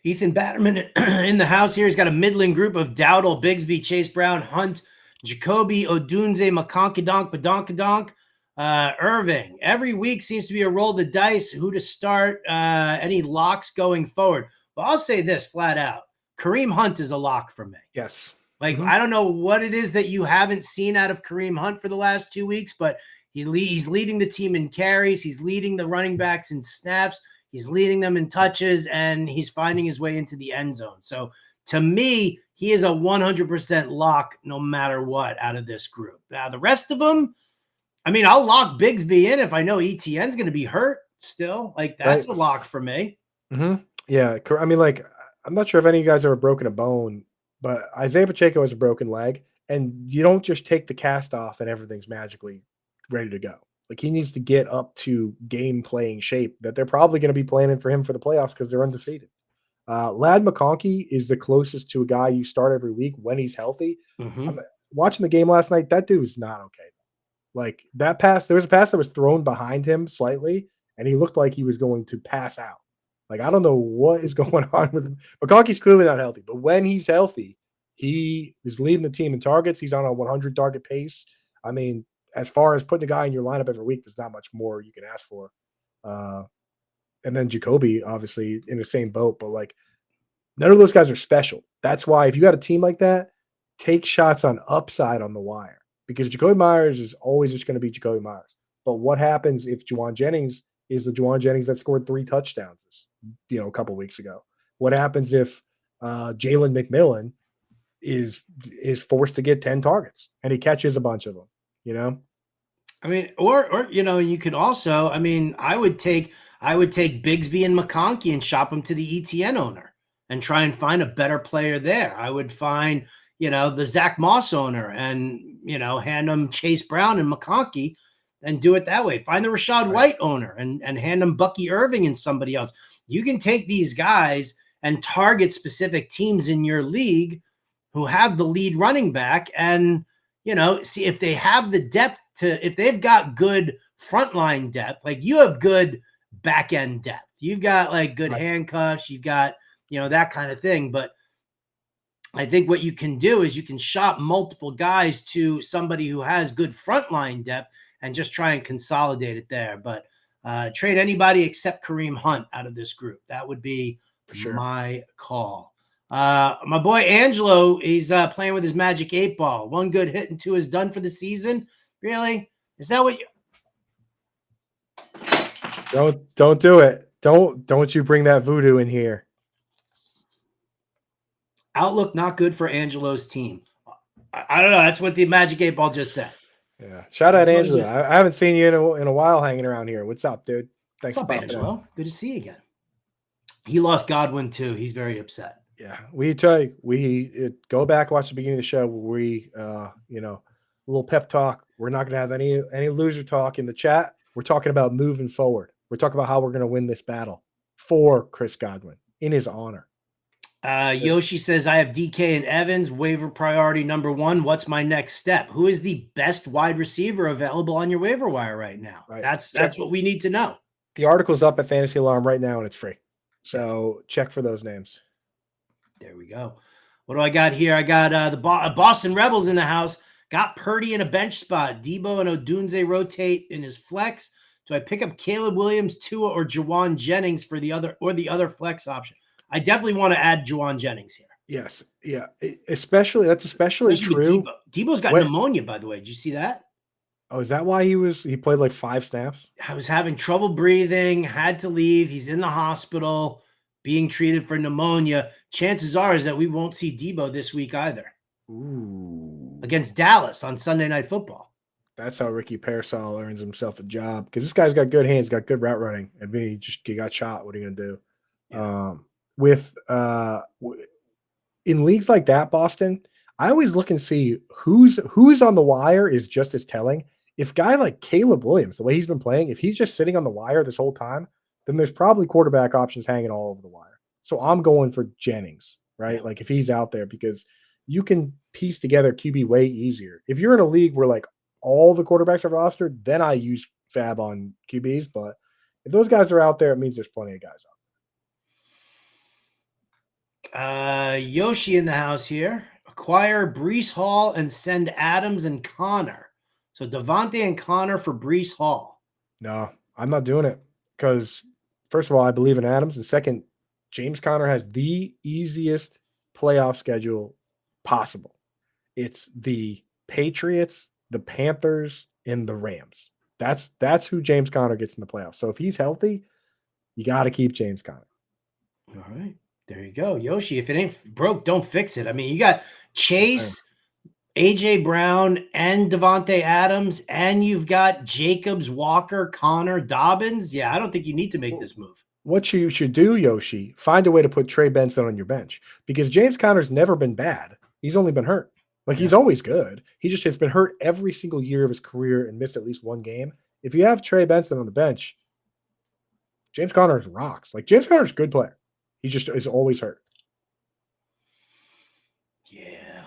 Ethan Batterman in the house here. He's got a middling group of Dowdle, Bigsby, Chase Brown, Hunt, Jacoby, Odunze, McConkadonk, Badonkadonk, Irving. Every week seems to be a roll the dice, who to start, any locks going forward. But I'll say this flat out. Kareem Hunt is a lock for me. Yes. I don't know what it is that you haven't seen out of Kareem Hunt for the last 2 weeks, but he's leading the team in carries. He's leading the running backs in snaps. He's leading them in touches, and he's finding his way into the end zone. So to me, he is a 100% lock no matter what out of this group. Now, the rest of them, I'll lock Bigsby in if I know ETN's going to be hurt still. That's right. A lock for me. Mm-hmm. Yeah. I'm not sure if any of you guys ever broken a bone, but Isaiah Pacheco has a broken leg, and you don't just take the cast off and everything's magically ready to go. He needs to get up to game playing shape that they're probably going to be planning for him for the playoffs because they're undefeated. Ladd McConkey is the closest to a guy you start every week when he's healthy. Mm-hmm. I'm watching the game last night. That dude is not okay. That pass, there was a pass that was thrown behind him slightly, and he looked like he was going to pass out. I don't know what is going on with him. McConkey's clearly not healthy, but when he's healthy, he is leading the team in targets. He's on a 100 target pace. As far as putting a guy in your lineup every week, there's not much more you can ask for. And then Jacoby, obviously, in the same boat, but none of those guys are special. That's why if you got a team like that, take shots on upside on the wire because Jacoby Myers is always just going to be Jacoby Myers. But what happens if Juwan Jennings is the Juwan Jennings that scored 3 touchdowns a couple weeks ago? What happens if Jalen McMillan is forced to get 10 targets and he catches a bunch of them? Or you could also, I would take Bigsby and McConkey and shop them to the ETN owner and try and find a better player there. I would find, the Zach Moss owner and, hand them Chase Brown and McConkey and do it that way. Find the Rachaad White owner and hand them Bucky Irving and somebody else. You can take these guys and target specific teams in your league who have the lead running back and, see if they have the depth if they've got good frontline depth, you have good back end depth. You've got good handcuffs, you've got, that kind of thing. But I think what you can do is you can shop multiple guys to somebody who has good frontline depth and just try and consolidate it there. But trade anybody except Kareem Hunt out of this group. That would be my call. My boy Angelo, he's playing with his magic 8-ball. 1 good hit and 2 is done for the season. Really? Is that what you? Don't do it. Don't you bring that voodoo in here. Outlook not good for Angelo's team. I don't know. That's what the magic 8-ball just said. Yeah. Shout out Angelo. I haven't seen you in a while hanging around here. What's up, dude? Thanks. What's up, Angelo? Good to see you again. He lost Godwin too. He's very upset. Yeah, we go back, watch the beginning of the show where we, a little pep talk. We're not going to have any loser talk in the chat. We're talking about moving forward. We're talking about how we're going to win this battle for Chris Godwin in his honor. Yoshi says, I have DK and Evans, waiver priority number 1. What's my next step? Who is the best wide receiver available on your waiver wire right now? Right. That's what we need to know. The article's up at Fantasy Alarm right now, and it's free. So check for those names. There we go. What do I got here? I got the Boston Rebels in the house. Got Purdy in a bench spot. Debo and Odunze rotate in his flex. Do I pick up Caleb Williams, Tua, or Jawan Jennings for the other flex option? I definitely want to add Jawan Jennings here. Yes. Yeah. Especially Especially with true. Debo. Debo's got pneumonia, by the way. Did you see that? Oh, is that why he played like 5 snaps? I was having trouble breathing, had to leave. He's in the hospital being treated for pneumonia. Chances are is that we won't see Debo this week either. Ooh. Against Dallas on Sunday Night Football. That's how Ricky Parasol earns himself a job, because this guy's got good hands, got good route running. And he got shot. What are you going to do? Yeah. In leagues like that, Boston, I always look and see who's on the wire is just as telling. If guy like Caleb Williams, the way he's been playing, if he's just sitting on the wire this whole time, then there's probably quarterback options hanging all over the wire. So I'm going for Jennings, right? Yeah. Like if he's out there, because you can piece together QB way easier. If you're in a league where like all the quarterbacks are rostered, then I use Fab on QBs. But if those guys are out there, it means there's plenty of guys out there. Yoshi in the house here. Acquire Breece Hall and send Adams and Connor. So Devontae and Connor for Breece Hall. No, I'm not doing it, because first of all, I believe in Adams, and second, James Conner has the easiest playoff schedule possible. It's the Patriots, the Panthers, and the Rams. That's who James Conner gets in the playoffs. So if he's healthy, you got to keep James Conner. All right. There you go. Yoshi, if it ain't broke, don't fix it. I mean, you got Chase, A.J. Brown, and Devontae Adams, and you've got Jacobs, Walker, Connor, Dobbins. Yeah, I don't think you need to make this move. What you should do, Yoshi, find a way to put Trey Benson on your bench, because James Conner's never been bad. He's only been hurt. Like, he's always good. He just has been hurt every single year of his career and missed at least one game. If you have Trey Benson on the bench, James Conner rocks. Like, James Conner's a good player. He just is always hurt. Yeah.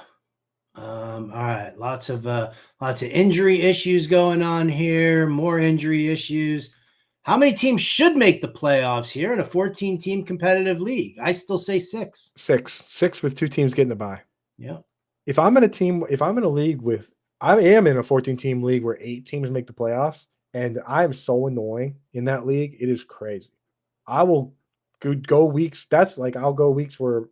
All right. Lots of injury issues going on here. More injury issues. How many teams should make the playoffs here in a 14-team competitive league? I still say 6. 6 with 2 teams getting a bye. Yeah. If I'm in a league with, I am in a 14-team league where 8 teams make the playoffs, and I am so annoying in that league. It is crazy. I will go weeks. That's like, I'll go weeks where,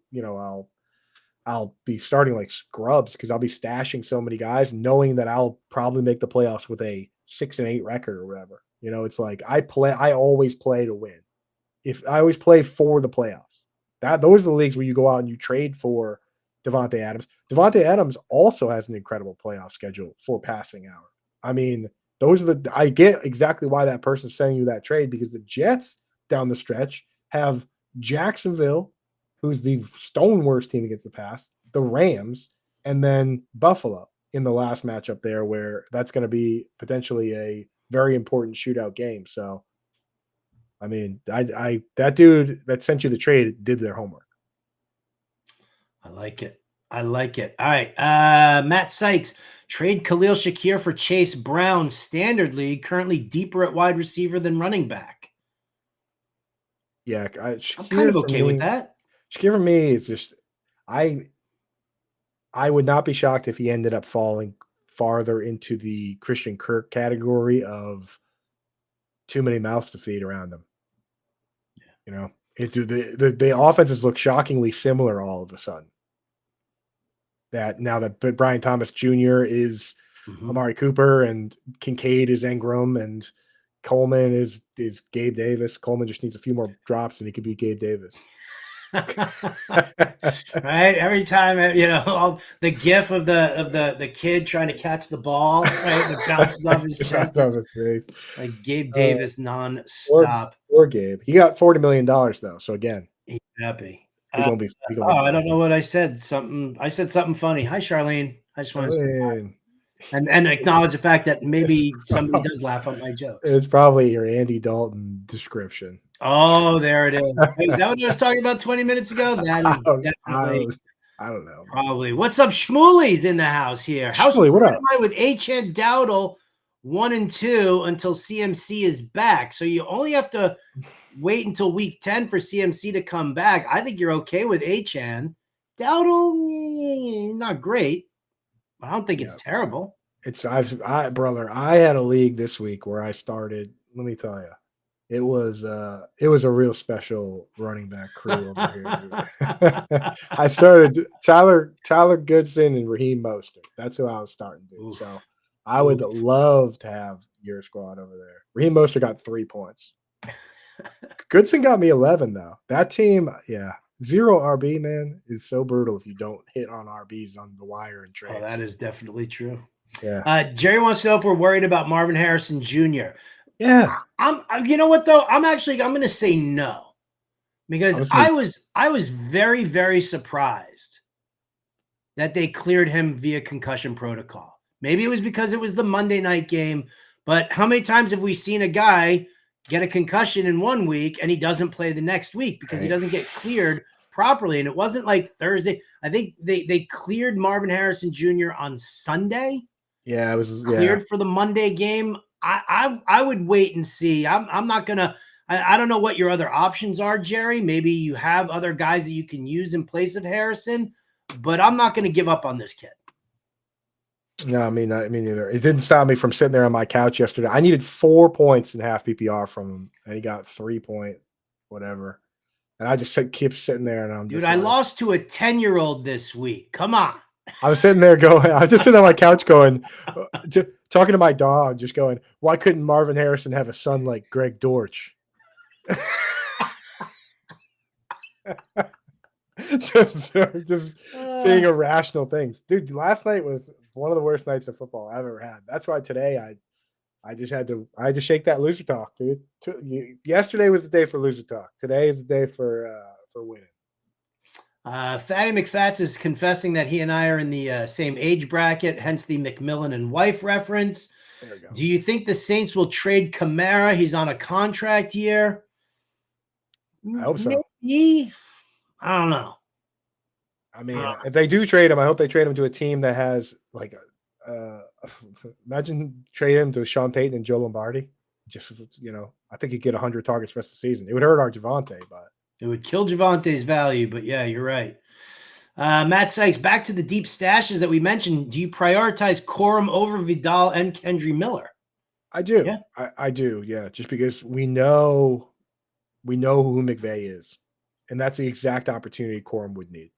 I'll be starting like scrubs, because I'll be stashing so many guys, knowing that I'll probably make the playoffs with a 6-8 record or whatever. It's like I always play to win. If I always play for the playoffs, those are the leagues where you go out and you trade for Devontae Adams. Devontae Adams also has an incredible playoff schedule for passing hour. I mean, I get exactly why that person's sending you that trade, because the Jets down the stretch have Jacksonville, who's the stone worst team against the pass, the Rams, and then Buffalo in the last matchup there, where that's going to be potentially a very important shootout game. So, I mean, that dude that sent you the trade did their homework. I like it. All right. Matt Sykes, trade Khalil Shakir for Chase Brown, standard league, currently deeper at wide receiver than running back. Yeah, I'm kind of okay with that. Shakir for me is just, I would not be shocked if he ended up falling farther into the Christian Kirk category of too many mouths to feed around him. Yeah. The offenses look shockingly similar all of a sudden. That now that Brian Thomas Jr. is Amari Cooper, and Kincaid is Ingram, and Coleman is Gabe Davis. Coleman just needs a few more drops and he could be Gabe Davis. Right, every time the gif of the kid trying to catch the ball, right, it bounces off his chest, off his face. Like Gabe Davis non-stop. Or Gabe, he got $40 million though, so again, he's happy. I don't know what I said. I said something funny. Hi, Charlene. I just want to say and acknowledge the fact that maybe somebody does laugh at my jokes. It's probably your Andy Dalton description. Oh, there it is. Is that what I was talking about 20 minutes ago? That is definitely. I don't know. Probably. What's up? Schmooley's in the house here. How what up? am I with Achane Dowdle 1 and 2 until CMC is back? So you only have to wait until week 10 for CMC to come back. I think you're okay with Achane. Dowdle, not great. I don't think Yeah. it's terrible. Brother, I had a league this week where I started. Let me tell you, it was a real special running back crew over here. I started Tyler Goodson and Raheem Mostert. That's who I was starting, dude. Oof. So I would love to have your squad over there. Raheem Mostert got 3 points. Goodson got me 11 though. That team, yeah, 0 RB, man, is so brutal if you don't hit on RBs on the wire and Oh, trades. that is definitely true. Yeah. Jerry wants to know if we're worried about Marvin Harrison Jr. Yeah. You know what though? I'm going to say no, because Say, I was very, very surprised that they cleared him via concussion protocol. Maybe it was because it was the Monday night game, but how many times have we seen a guy get a concussion in 1 week and he doesn't play the next week because he doesn't get cleared properly? And it wasn't like Thursday. I think they cleared Marvin Harrison Jr. on Sunday. Yeah, it was cleared for the Monday game. I would wait and see. I'm not gonna. I don't know what your other options are, Jerry. Maybe you have other guys that you can use in place of Harrison, but I'm not going to give up on this kid. No, I mean, me neither. It didn't stop me from sitting there on my couch yesterday. I needed 4 points in half PPR from him, and he got 3 point whatever. And I just keep sitting there, and I'm Dude, just I like, lost to a 10-year-old this week. Come on. I was sitting there going, I was just sitting on my couch going, talking to my dog, just going, why couldn't Marvin Harrison have a son like Greg Dortch? just seeing irrational things. Dude, last night was one of the worst nights of football I've ever had. That's why today I just had to shake that loser talk, dude. Yesterday was the day for loser talk. Today is the day for winning. Fatty McFats is confessing that he and I are in the same age bracket, hence the McMillan and wife reference. There we go. Do you think the Saints will trade Kamara? He's on a contract year. I hope so. Maybe. I don't know. I mean, if they do trade him, I hope they trade him to a team that has like imagine trade him to Sean Payton and Joe Lombardi. Just, I think he'd get 100 targets for the rest of the season. It would hurt our Javonte, but it would kill Javante's value. But yeah, you're right. Matt Sykes, back to the deep stashes that we mentioned. Do you prioritize Corum over Vidal and Kendry Miller? I do. Yeah. I do. Yeah, just because we know who McVay is, and that's the exact opportunity Corum would need.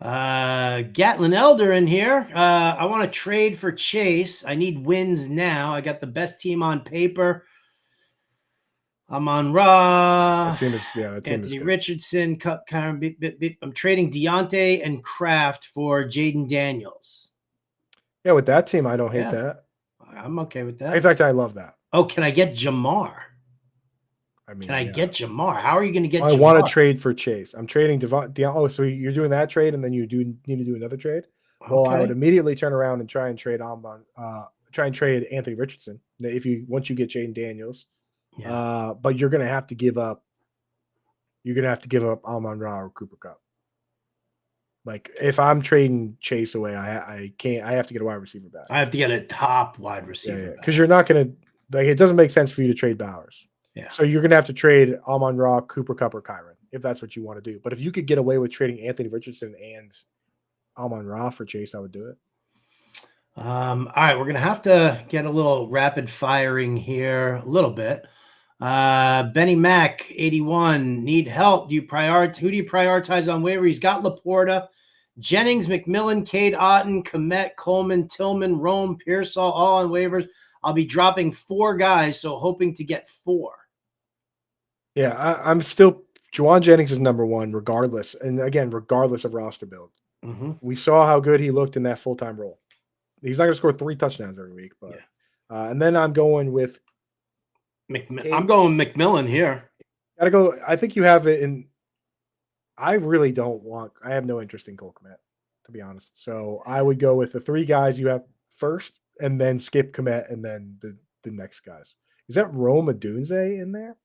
Gatlin Elder in here. I want to trade for Chase. I need wins now. I got the best team on paper. I'm on Raw. Anthony Richardson. I'm trading Deontay and Kraft for Jaden Daniels. Yeah, with that team, I don't hate that. I'm okay with that. In fact, I love that. Oh, can I get Jamar? Can I get Jamar? How are you going to get Jamar? I want to trade for Chase. I'm trading Devon. So you're doing that trade, and then you need to do another trade? Well, I would immediately turn around and try and trade Anthony Richardson once you get Jaden Daniels. Yeah. But you're going to have to give up. You're going to have to give up Amon-Ra or Cooper Kupp. Like if I'm trading Chase away, I can't. I have to get a wide receiver back. I have to get a top wide receiver because you're not going to it doesn't make sense for you to trade Bowers. Yeah. So you're going to have to trade Amon-Ra, Cooper Kupp, or Kyron if that's what you want to do. But if you could get away with trading Anthony Richardson and Amon-Ra for Chase, I would do it. All right, we're going to have to get a little rapid firing here a little bit. Benny Mac, 81, need help. Who do you prioritize on waiver? He's got Laporta, Jennings, McMillan, Cade Otton, Komet, Coleman, Tillman, Rome, Pearsall, all on waivers. I'll be dropping 4 guys, so hoping to get 4. Yeah, I'm still – Juwan Jennings is number 1 regardless. And, again, regardless of roster build. Mm-hmm. We saw how good he looked in that full-time role. He's not going to score 3 touchdowns every week. But and then I'm going with I'm going McMillan here. Got to go – I think you have it in – I really don't want – I have no interest in Cole Kmet, to be honest. So I would go with the 3 guys you have first and then skip Kmet and then the next guys. Is that Rome Odunze in there?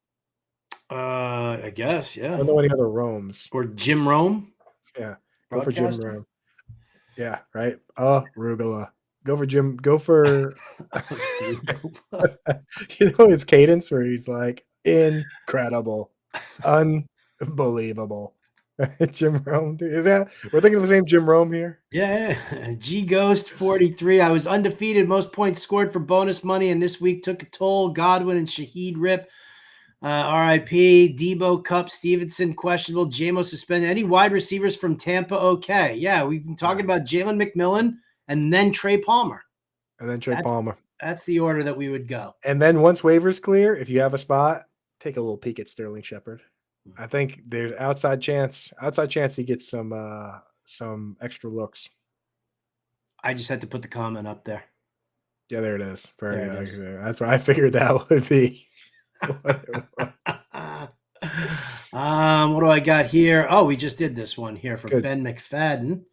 I guess, yeah. I don't know any other Romes. Or Jim Rome? Yeah. Go for Jim Rome. Yeah, right. Rugula. Go for Jim. Go for his cadence where he's like, incredible. Unbelievable. Jim Rome. Dude. Is that we're thinking of the same Jim Rome here? Yeah. G Ghost 43. I was undefeated, most points scored for bonus money, and this week took a toll. Godwin and Shaheed Rip. RIP. Debo Cup, Stevenson, questionable. JMO suspended. Any wide receivers from Tampa? Okay. Yeah, we've been talking about Jalen McMillan and then Trey Palmer. And then Trey Palmer. That's the order that we would go. And then once waivers clear, if you have a spot, take a little peek at Sterling Shepard. I think there's outside chance he gets some extra looks. I just had to put the comment up there. Yeah, there it is. That's what I figured that would be. What do I got here? Oh, we just did this one here from Ben McFadden.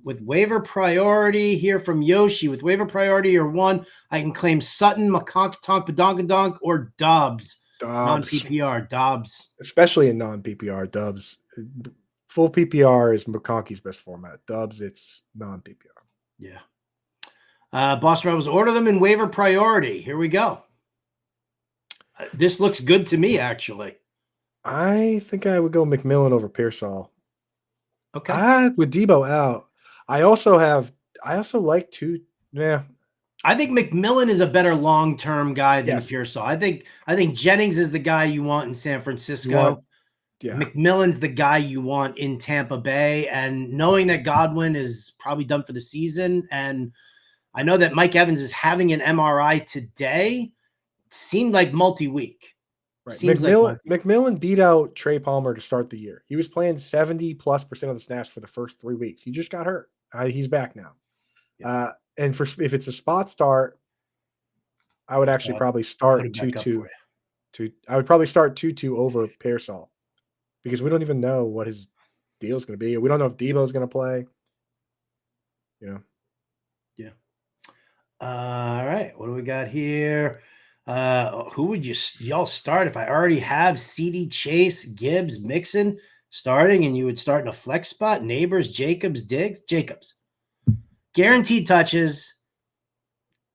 With waiver priority here from Yoshi. With waiver priority or one, I can claim Sutton, McConk, Badonkadonk, or Dobbs. Non-PPR, Dobbs. Especially in non-PPR, Dobbs. Full PPR is McConkey's best format. Dobbs, it's non-PPR. Yeah. Boston Rebels, order them in waiver priority. Here we go. This looks good to me, actually. I think I would go McMillan over Pearsall. Okay. With Debo out, I also like two. Yeah. I think McMillan is a better long-term guy than Pearsall. I think Jennings is the guy you want in San Francisco. McMillan's the guy you want in Tampa Bay. And knowing that Godwin is probably done for the season, and I know that Mike Evans is having an MRI today, seemed like multi-week. Right. McMillan beat out Trey Palmer to start the year. He was playing 70+% of the snaps for the first 3 weeks. He just got hurt. He's back now. Yeah. And if it's a spot start, I would actually probably start 2-2. I would probably start 2-2 over Pearsall because we don't even know what his deal is going to be. We don't know if Debo is going to play. Yeah. All right. What do we got here? Who would y'all start if I already have CD, Chase, Gibbs, Mixon starting, and you would start in a flex spot? Neighbors, Jacobs, Diggs, Jacobs. Guaranteed touches.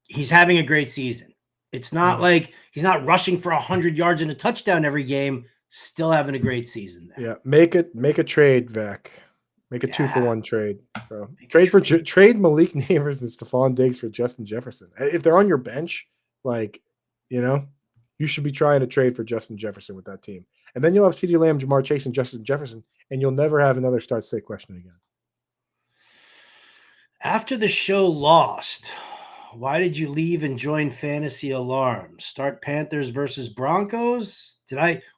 He's having a great season. It's not like he's not rushing for 100 yards and a touchdown every game. Still having a great season there. Yeah, make a trade, Vec. Make a 2-for-1 trade, bro. Trade Malik Neighbors and Stephon Diggs for Justin Jefferson. If they're on your bench, you should be trying to trade for Justin Jefferson with that team. And then you'll have CeeDee Lamb, Jamar Chase, and Justin Jefferson, and you'll never have another start-sit question again. After the show lost, why did you leave and join Fantasy Alarm? Start Panthers versus Broncos?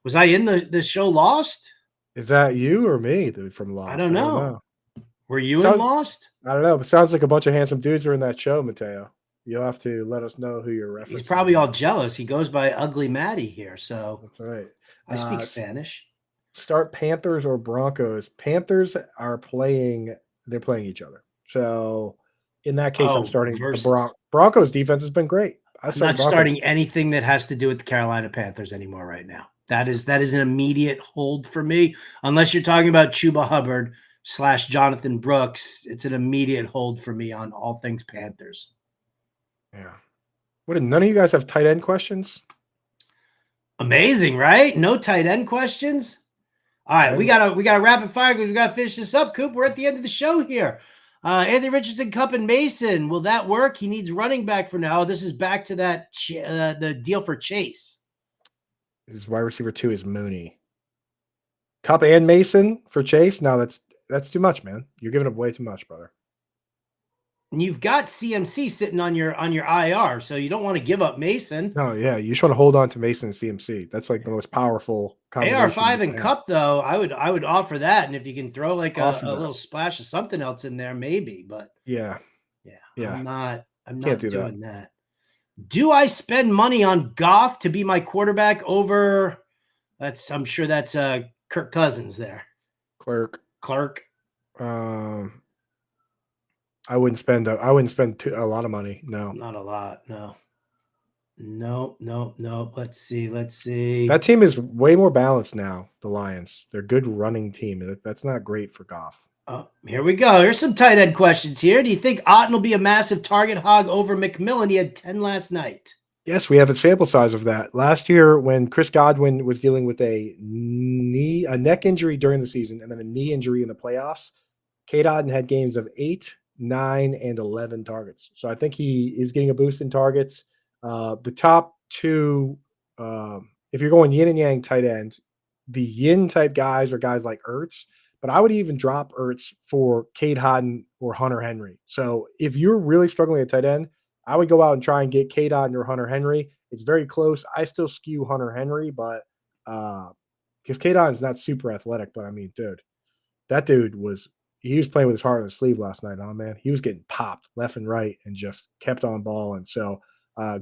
Was I in the show Lost? Is that you or me from Lost? I don't know. Were you in Lost? I don't know. But it sounds like a bunch of handsome dudes are in that show, Mateo. You'll have to let us know who you're referencing. He's probably all jealous. He goes by Ugly Matty here, so that's right. I speak Spanish. Start Panthers or Broncos. Panthers are playing. They're playing each other. So in that case, I'm starting the Broncos defense has been great. I'm not starting anything that has to do with the Carolina Panthers anymore right now. That is an immediate hold for me. Unless you're talking about Chuba Hubbard / Jonathan Brooks, it's an immediate hold for me on all things Panthers. Yeah. None of you guys have tight end questions? Amazing, right? No tight end questions. All right, we gotta rapid fire because we gotta finish this up. Coop, we're at the end of the show here. Anthony Richardson, Cup, and Mason. Will that work? He needs running back for now. This is back to that the deal for Chase. His wide receiver 2 is Mooney. Cup and Mason for Chase. No, that's too much, man. You're giving up way too much, brother. And you've got CMC sitting on your IR, so you don't want to give up Mason. No, yeah, you just want to hold on to Mason and CMC. That's like the most powerful combination. AR5 and Cup, though, I would offer that, and if you can throw like a little splash of something else in there, maybe. But yeah, I'm not doing that. Do I spend money on Goff to be my quarterback over? I'm sure that's Kirk Cousins there. Clark. I wouldn't spend a lot of money. No, not a lot. No. Let's see. That team is way more balanced now. The Lions, they're a good running team. That's not great for Goff. Oh, here we go. Here's some tight end questions here. Do you think Otten will be a massive target hog over McMillan? He had 10 last night. Yes, we have a sample size of that. Last year, when Chris Godwin was dealing with a neck injury during the season and then a knee injury in the playoffs, Kate Otten had games of 8, 9, and 11 targets. So I think he is getting a boost in targets. The top two, if you're going yin and yang tight ends, the yin type guys are guys like Ertz, but I would even drop Ertz for Cade Otton or Hunter Henry. So if you're really struggling at tight end, I would go out and try and get Cade Otton or Hunter Henry. It's very close. I still skew Hunter Henry, but because Cade Otton's not super athletic, but I mean, dude, that dude he was playing with his heart on his sleeve last night, huh, man? He was getting popped left and right and just kept on ball. And so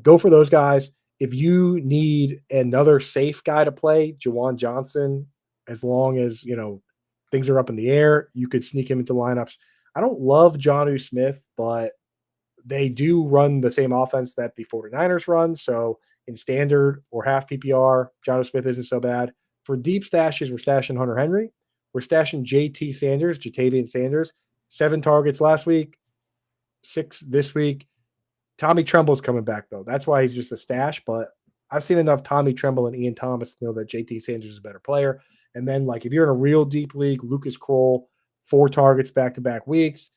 go for those guys. If you need another safe guy to play, Jawan Johnson, as long as, things are up in the air, you could sneak him into lineups. I don't love Jonnu Smith, but they do run the same offense that the 49ers run. So in standard or half PPR, Jonnu Smith isn't so bad. For deep stashes, we're stashing Hunter Henry. We're stashing Jatavian Sanders, 7 targets last week, 6 this week. Tommy Tremble's coming back, though. That's why he's just a stash, but I've seen enough Tommy Tremble and Ian Thomas to know that JT Sanders is a better player. And then, if you're in a real deep league, Lucas Kroll, 4 targets back-to-back weeks.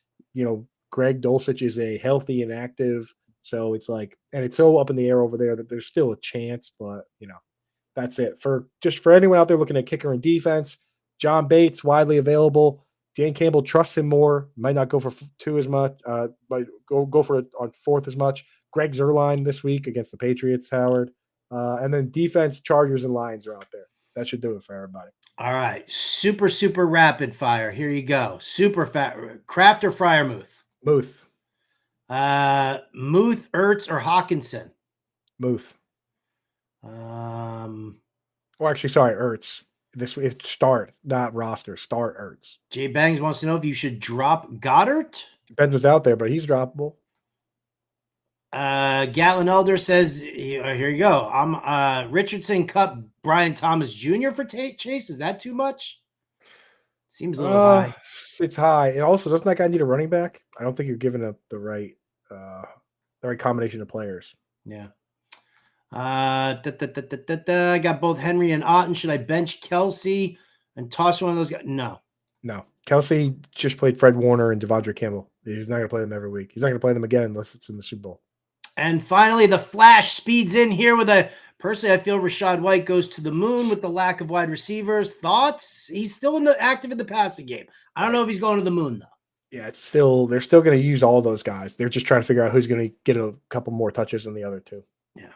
Greg Dulcich is a healthy and active. So it's and it's so up in the air over there that there's still a chance, but, that's it. For anyone out there looking at kicker and defense, John Bates, widely available. Dan Campbell trusts him more. Might not go for 2 as much. Might go for it on 4th as much. Greg Zuerlein this week against the Patriots, Howard. And then defense, Chargers, and Lions are out there. That should do it for everybody. All right. Super, super rapid fire. Here you go. Super fat. Kraft or Freiermuth? Muth. Muth, Ertz, or Hawkinson? Muth. Or actually, sorry, Ertz. This is start, not roster. Start Ertz. Jay Bangs wants to know if you should drop Goddard. Depends what's out there, but he's droppable. Gatlin Elder says, here you go. I'm Richardson, Cup, Brian Thomas Jr. for Chase. Is that too much? Seems a little high. It's high. And also, doesn't that guy need a running back? I don't think you're giving up the right combination of players. Yeah. I got both Henry and Otten. Should I bench Kelsey and toss one of those guys? No. Kelsey just played Fred Warner and Devondre Campbell. He's not going to play them every week. He's not going to play them again unless it's in the Super Bowl. And finally, the Flash speeds in here with personally, I feel Rachaad White goes to the moon with the lack of wide receivers. Thoughts? He's still active in the passing game. I don't know if he's going to the moon, though. Yeah, they're still going to use all those guys. They're just trying to figure out who's going to get a couple more touches than the other two. Yeah.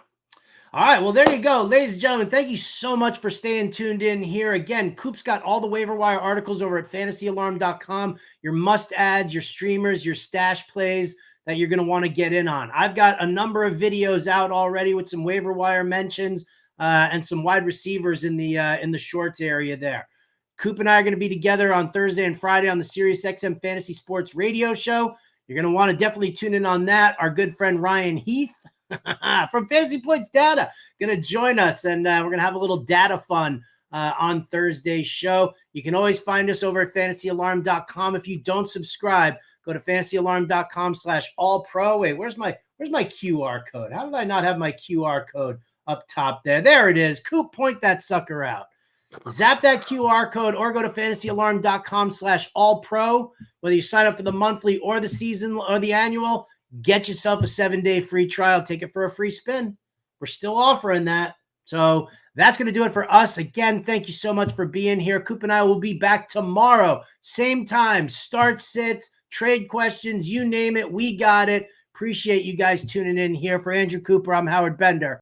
All right, well, there you go. Ladies and gentlemen, thank you so much for staying tuned in here. Again, Coop's got all the waiver wire articles over at fantasyalarm.com, your must-adds, your streamers, your stash plays that you're going to want to get in on. I've got a number of videos out already with some waiver wire mentions and some wide receivers in the shorts area there. Coop and I are going to be together on Thursday and Friday on the SiriusXM Fantasy Sports Radio Show. You're going to want to definitely tune in on that. Our good friend Ryan Heath from Fantasy Points Data going to join us, and we're going to have a little data fun on Thursday's show. You can always find us over at fantasyalarm.com. If you don't subscribe, go to fantasyalarm.com/all-pro. Wait, where's my QR code? How did I not have my QR code up top there? There it is. Coop, point that sucker out. Zap that QR code or go to fantasyalarm.com/all-pro. Whether you sign up for the monthly or the season or the annual, get yourself a 7-day free trial. Take it for a free spin. We're still offering that. So that's going to do it for us. Again, thank you so much for being here. Coop and I will be back tomorrow. Same time, start sits, trade questions, you name it. We got it. Appreciate you guys tuning in here. For Andrew Cooper, I'm Howard Bender.